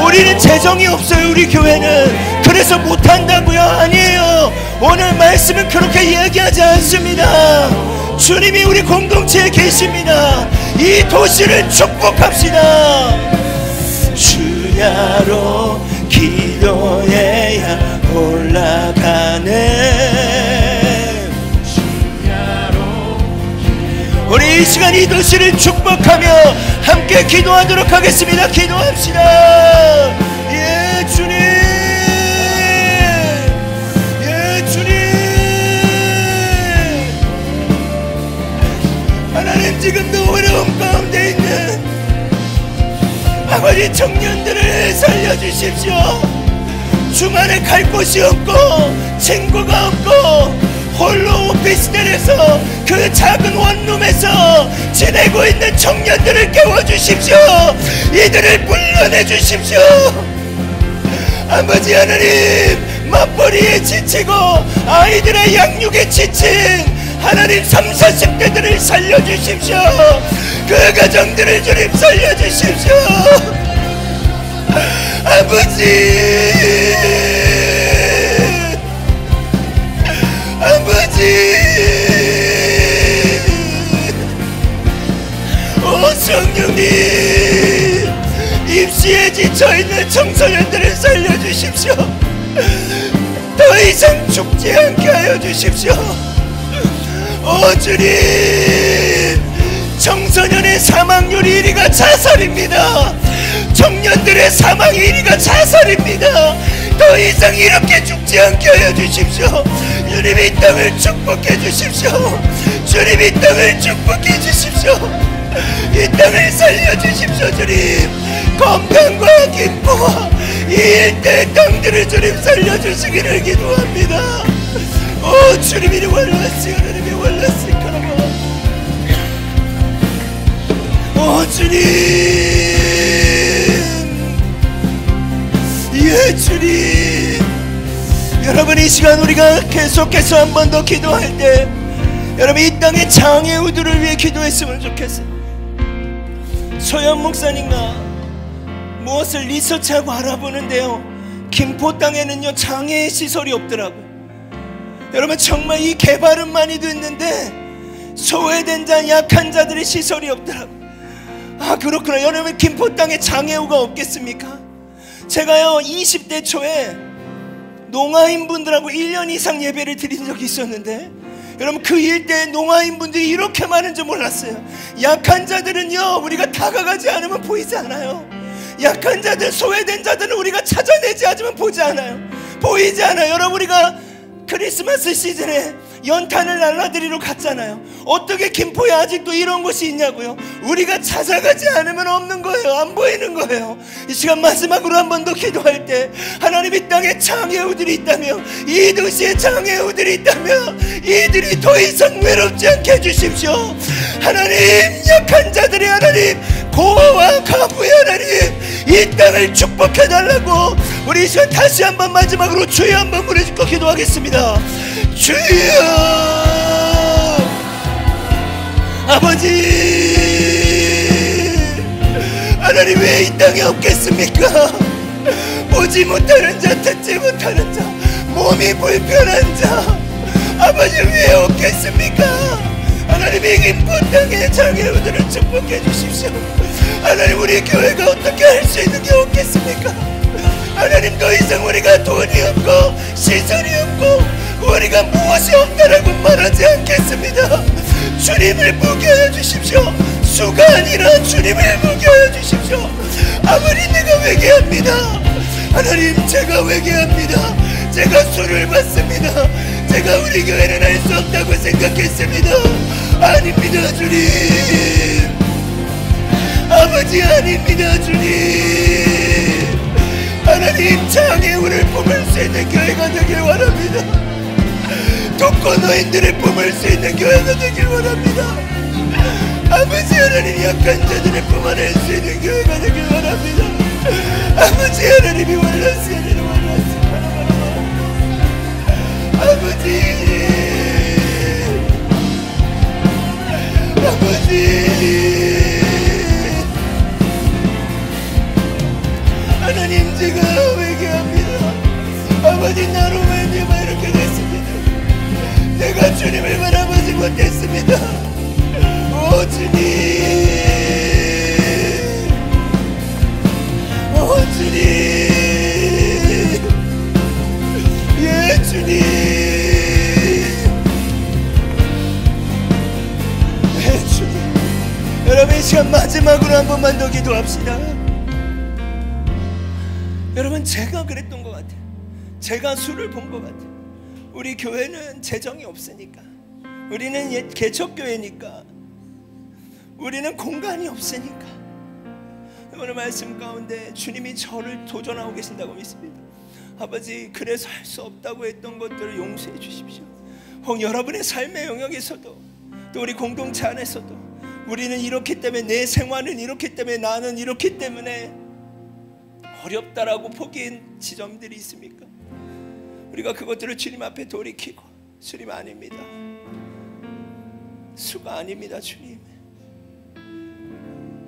우리는 재정이 없어요. 우리 교회는. 그래서 못한다고요? 아니에요. 오늘 말씀은 그렇게 이야기하지 않습니다. 주님이 우리 공동체에 계십니다. 이 도시를 축복합시다. 주야로 기도의 향 올라가네. 우리 이 시간 이 도시를 축복하며 함께 기도하도록 하겠습니다. 기도합시다. 예 주님, 예 주님. 하나님 지금도 어려움 가운데 있는 아버지 청년들을 살려주십시오. 주말에 갈 곳이 없고 친구가 없고 홀로 오피스텔에서 그 작은 원룸에서 지내고 있는 청년들을 깨워주십시오. 이들을 불러내주십시오. 아버지 하나님, 맞벌이에 지치고 아이들의 양육에 지친 하나님 30, 40대들을 살려주십시오. 그 가정들을 주님 살려주십시오. 아버지, 아버지, 오 성령님, 입시에 지쳐있는 청소년들을 살려주십시오. 더 이상 죽지 않게 하여 주십시오. 오 주님, 청소년의 사망률이 1위가 자살입니다. 청년들의 사망 1위가 자살입니다. 더 이상 이렇게 죽지 않게 하여 주십시오. 주님 이 땅을 축복해 주십시오. 주님 이 땅을 축복해 주십시오. 이 땅을 살려주십시오. 주님, 건강과 김포와 이 일대 땅들을 주님 살려주시기를 기도합니다. 오 주님이 원하시 하나님이 원하시카라마. 오 주님, 예 주님. 여러분 이 시간 우리가 계속해서 한 번 더 기도할 때 여러분 이 땅의 장애우들을 위해 기도했으면 좋겠어요. 소연 목사님과 무엇을 리서치하고 알아보는데요, 김포 땅에는요 장애의 시설이 없더라고요. 여러분 정말 이 개발은 많이 됐는데 소외된 자, 약한 자들의 시설이 없더라고요. 아 그렇구나. 여러분 김포 땅에 장애우가 없겠습니까? 제가요 20대 초에 농아인분들하고 1년 이상 예배를 드린 적이 있었는데, 여러분 그 일대에 농아인분들이 이렇게 많은 줄 몰랐어요. 약한 자들은요 우리가 다가가지 않으면 보이지 않아요. 약한 자들, 소외된 자들은 우리가 찾아내지 않으면 보지 않아요. 보이지 않아요. 여러분 우리가 크리스마스 시즌에 연탄을 날라드리러 갔잖아요. 어떻게 김포에 아직도 이런 곳이 있냐고요? 우리가 찾아가지 않으면 없는 거예요. 안 보이는 거예요. 이 시간 마지막으로 한 번 더 기도할 때, 하나님 이 땅에 장애우들이 있다며, 이 도시에 장애우들이 있다며, 이들이 더 이상 외롭지 않게 해주십시오. 하나님, 약한 자들의 하나님, 고아와 가부의 하나님, 이 땅을 축복해달라고 우리 이 시간 다시 한번 마지막으로 주여 한번 부르짖고 기도하겠습니다. 주여, 아버지, 하나님 왜 이 땅에 없겠습니까? 보지 못하는 자, 듣지 못하는 자, 몸이 불편한 자, 아버지 왜 없겠습니까? 하나님 이 김포 땅의 장애우들을 축복해 주십시오. 하나님 우리 교회가 어떻게 할 수 있는 게 없겠습니까? 하나님 더 이상 우리가 돈이 없고 시설이 없고 우리가 무엇이 없다라고 말하지 않겠습니다. 주님을 부교해 주십시오. 수가 아니라 주님을 부교해 주십시오. 아버지 내가 회개합니다. 하나님 제가 회개합니다. 제가 술을 받습니다. 제가 우리 교회는 할 수 없다고 생각했습니다. 아닙니다 주님. 아버지 아닙니다 주님. 하나님 장애우를 품을 수 있는 교회가 되길 원합니다. 독거노인들을 품을 수 있는 교회가 되길 원합니다. 아버지 하나님 약한 자들을 품어낼 수 있는 교회가 되길 원합니다. 아버지 하나님이 원하시는 아버지, 하나님 제가 회개합니다. 아버지 나로 말미암아 이렇게 됐습니다. 내가 주님을 바라보지 못했습니다. 오 주님, 오 주님, 예 주님, 예 주님. 여러분 이 시간 마지막으로 한 번만 더 기도합시다. 여러분 제가 그랬던 것 같아요. 제가 술을 본 것 같아요. 우리 교회는 재정이 없으니까, 우리는 개척교회니까, 우리는 공간이 없으니까. 오늘 말씀 가운데 주님이 저를 도전하고 계신다고 믿습니다. 아버지 그래서 할 수 없다고 했던 것들을 용서해 주십시오. 혹 여러분의 삶의 영역에서도 또 우리 공동체 안에서도 우리는 이렇기 때문에, 내 생활은 이렇기 때문에, 나는 이렇기 때문에 어렵다라고 포기한 지점들이 있습니까? 우리가 그것들을 주님 앞에 돌이키고, 주님 아닙니다, 수가 아닙니다 주님,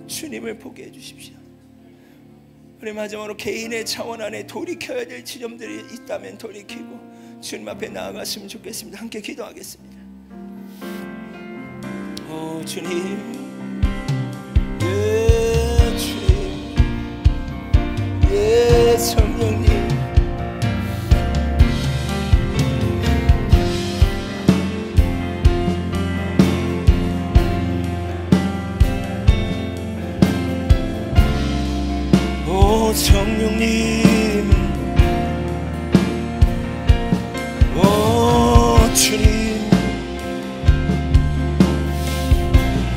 주님을 포기해 주십시오. 우리 마지막으로 개인의 차원 안에 돌이켜야 될 지점들이 있다면 돌이키고 주님 앞에 나아갔으면 좋겠습니다. 함께 기도하겠습니다. 오 주님, 예 주님, 예 성령님, 오 성령님, 오 주님,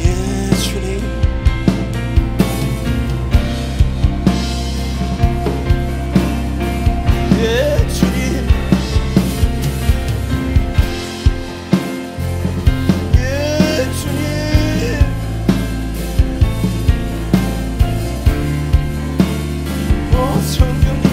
예 주님, 예 주님, 예 주님, 오 성령님,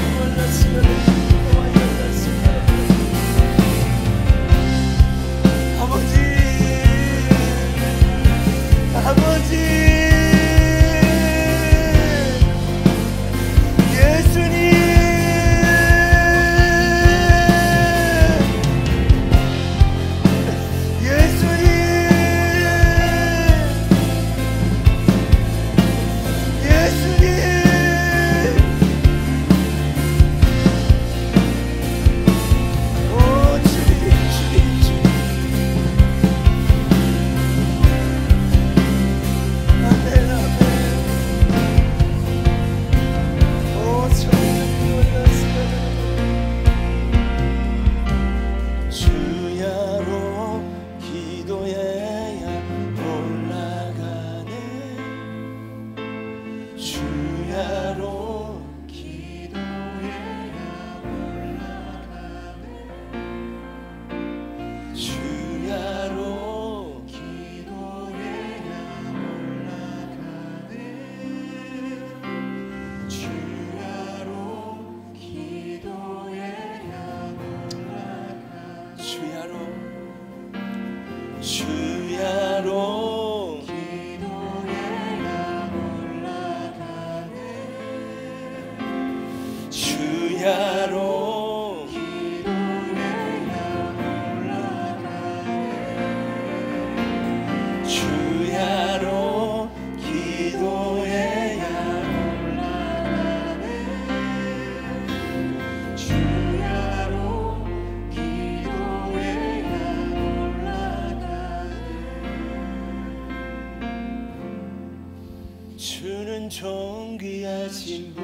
주는 존귀하신 분,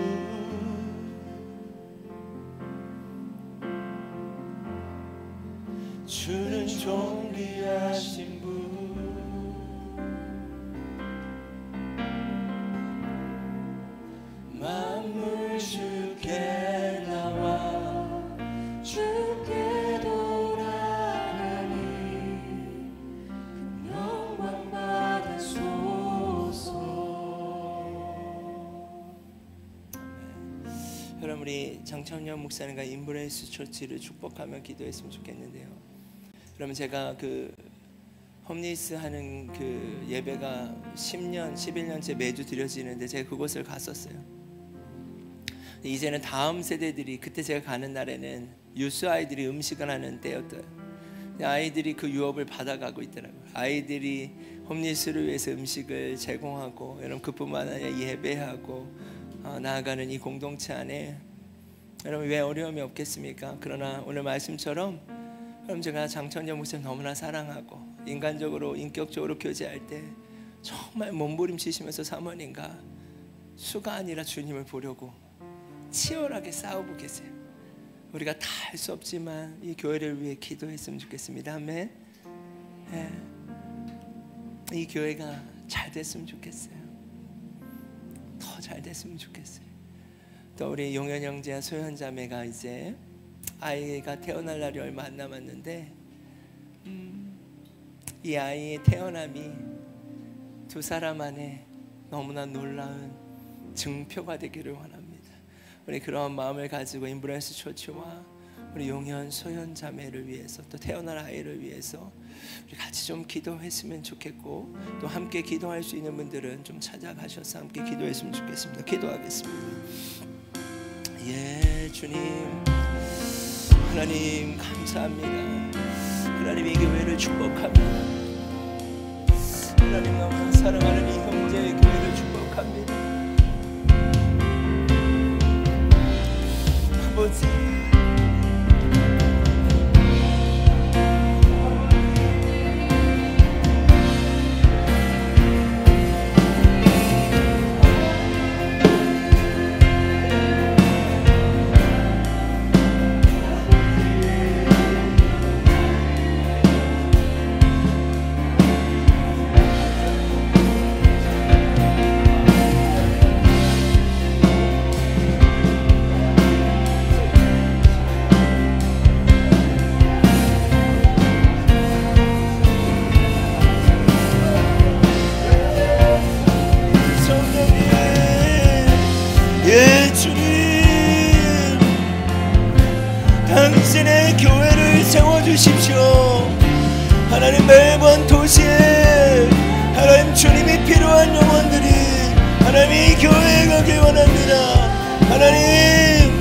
주는 존귀하신 분, 만물 주께 나와 주께 돌아가니 영광 받으소서. 여러분, 우리 장청년 목사님과 인브레이스 처치를 축복하며 기도했으면 좋겠는데요. 그러면 제가 그 홈리스 하는 그 예배가 10년, 11년째 매주 드려지는데 제가 그곳을 갔었어요. 이제는 다음 세대들이, 그때 제가 가는 날에는 유스 아이들이 음식을 하는 때였어요. 아이들이 그 유업을 받아가고 있더라고요. 아이들이 홈리스를 위해서 음식을 제공하고, 여러분 그뿐만 아니라 예배하고 나아가는 이 공동체 안에 여러분 왜 어려움이 없겠습니까? 그러나 오늘 말씀처럼 그럼 제가 장천년 목사님 너무나 사랑하고 인간적으로 인격적으로 교제할 때 정말 몸부림치시면서 사모님과 수가 아니라 주님을 보려고 치열하게 싸우고 계세요. 우리가 다 할 수 없지만 이 교회를 위해 기도했으면 좋겠습니다. 아멘. 네. 이 교회가 잘 됐으면 좋겠어요. 더 잘 됐으면 좋겠어요. 또 우리 용현 형제와 소현 자매가 이제 아이가 태어날 날이 얼마 안 남았는데 이 아이의 태어남이 두 사람 안에 너무나 놀라운 증표가 되기를 원합니다. 우리 그런 마음을 가지고 인브레스 처치와 우리 용현 소현 자매를 위해서 또 태어날 아이를 위해서 우리 같이 좀 기도했으면 좋겠고, 또 함께 기도할 수 있는 분들은 좀 찾아가셔서 함께 기도했으면 좋겠습니다. 기도하겠습니다. 예, 주님 하나님 감사합니다. 하나님 이 교회를 축복합니다. 하나님 너무나 사랑하는 이 형제의 교회를 축복합니다. 아버지, 당신의 교회를 세워주십시오. 하나님 매번 도시에 하나님 주님이 필요한 영혼들이 하나님 이 교회에 가길 원합니다. 하나님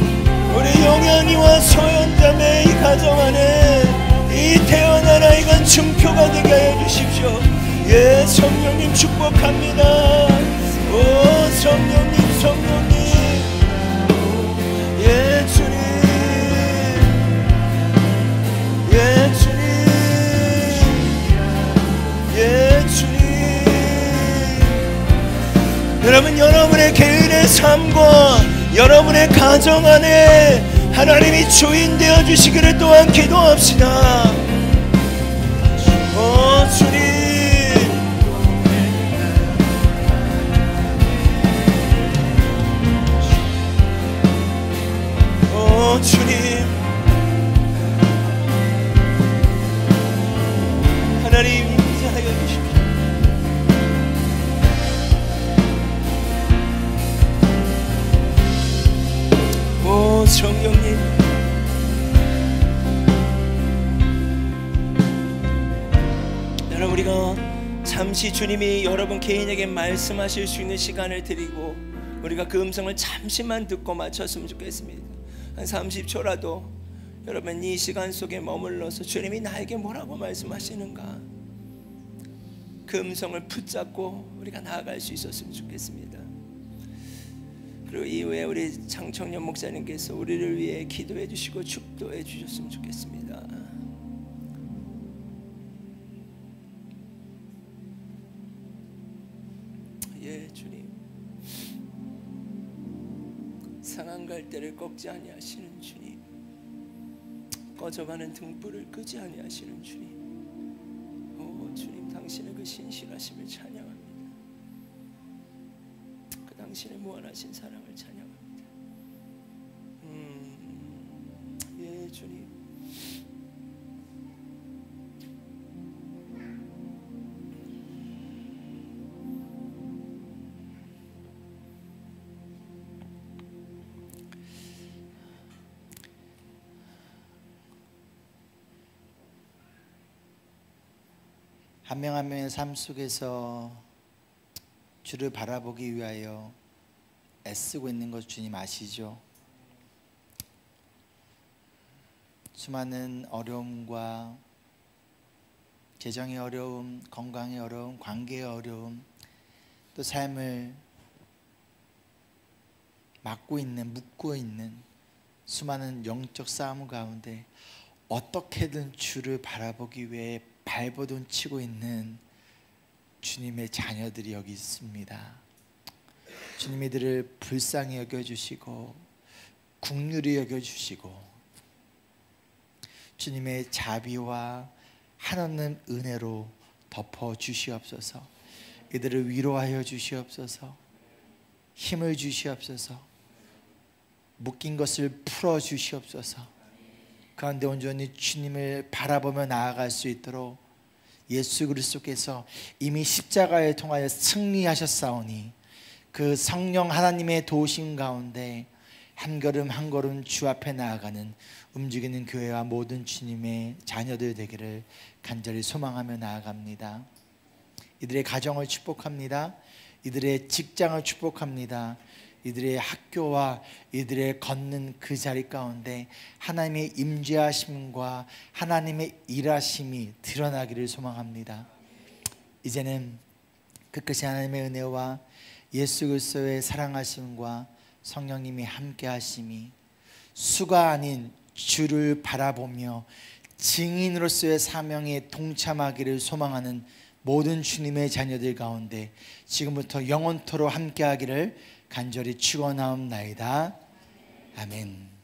우리 용현이와 소현자매 이 가정 안에 이 태어난 아이가 증표가 되게 하여 주십시오. 예, 성령님 축복합니다. 오 성령님, 성령님, 예 주님, 예 주님, 예 주님. 여러분, 여러분의 개인의 삶과 여러분의 가정 안에 하나님이 주인 되어 주시기를 또한 기도합시다. 오 주님, 오 주님, 하나님 인자하여 주십시오. 오 성령님, 여러분 우리가 잠시 주님이 여러분 개인에게 말씀하실 수 있는 시간을 드리고 우리가 그 음성을 잠시만 듣고 마쳤으면 좋겠습니다. 한 30초라도 여러분 이 시간 속에 머물러서 주님이 나에게 뭐라고 말씀하시는가 그 음성을 붙잡고 우리가 나아갈 수 있었으면 좋겠습니다. 그리고 이후에 우리 장청년 목사님께서 우리를 위해 기도해 주시고 축도해 주셨으면 좋겠습니다. 예 주님, 상한 갈대를 꺾지 아니하시는 주님, 꺼져가는 등불을 끄지 아니하시는 주님, 주님, 당신의 그 신실하심을 찬양합니다. 그 당신의 무한하신 사랑을 찬양합니다. 예, 주님. 한 명 한 명의 삶 속에서 주를 바라보기 위하여 애쓰고 있는 것 주님 아시죠? 수많은 어려움과 재정의 어려움, 건강의 어려움, 관계의 어려움, 또 삶을 막고 있는, 묶고 있는 수많은 영적 싸움 가운데 어떻게든 주를 바라보기 위해 발버둥 치고 있는 주님의 자녀들이 여기 있습니다. 주님 이들을 불쌍히 여겨주시고 긍휼히 여겨주시고 주님의 자비와 한없는 은혜로 덮어주시옵소서. 이들을 위로하여 주시옵소서. 힘을 주시옵소서. 묶인 것을 풀어주시옵소서. 그런데 온전히 주님을 바라보며 나아갈 수 있도록 예수 그리스도께서 이미 십자가에 통하여 승리하셨사오니 그 성령 하나님의 도우심 가운데 한 걸음 한 걸음 주 앞에 나아가는 움직이는 교회와 모든 주님의 자녀들 되기를 간절히 소망하며 나아갑니다. 이들의 가정을 축복합니다. 이들의 직장을 축복합니다. 이들의 학교와 이들의 걷는 그 자리 가운데 하나님의 임재하심과 하나님의 일하심이 드러나기를 소망합니다. 이제는 끝까지 하나님의 은혜와 예수 그리스도의 사랑하심과 성령님이 함께 하심이 수가 아닌 주를 바라보며 증인으로서의 사명에 동참하기를 소망하는 모든 주님의 자녀들 가운데 지금부터 영원토록 함께 하기를 간절히 축원하옵나이다. 아멘.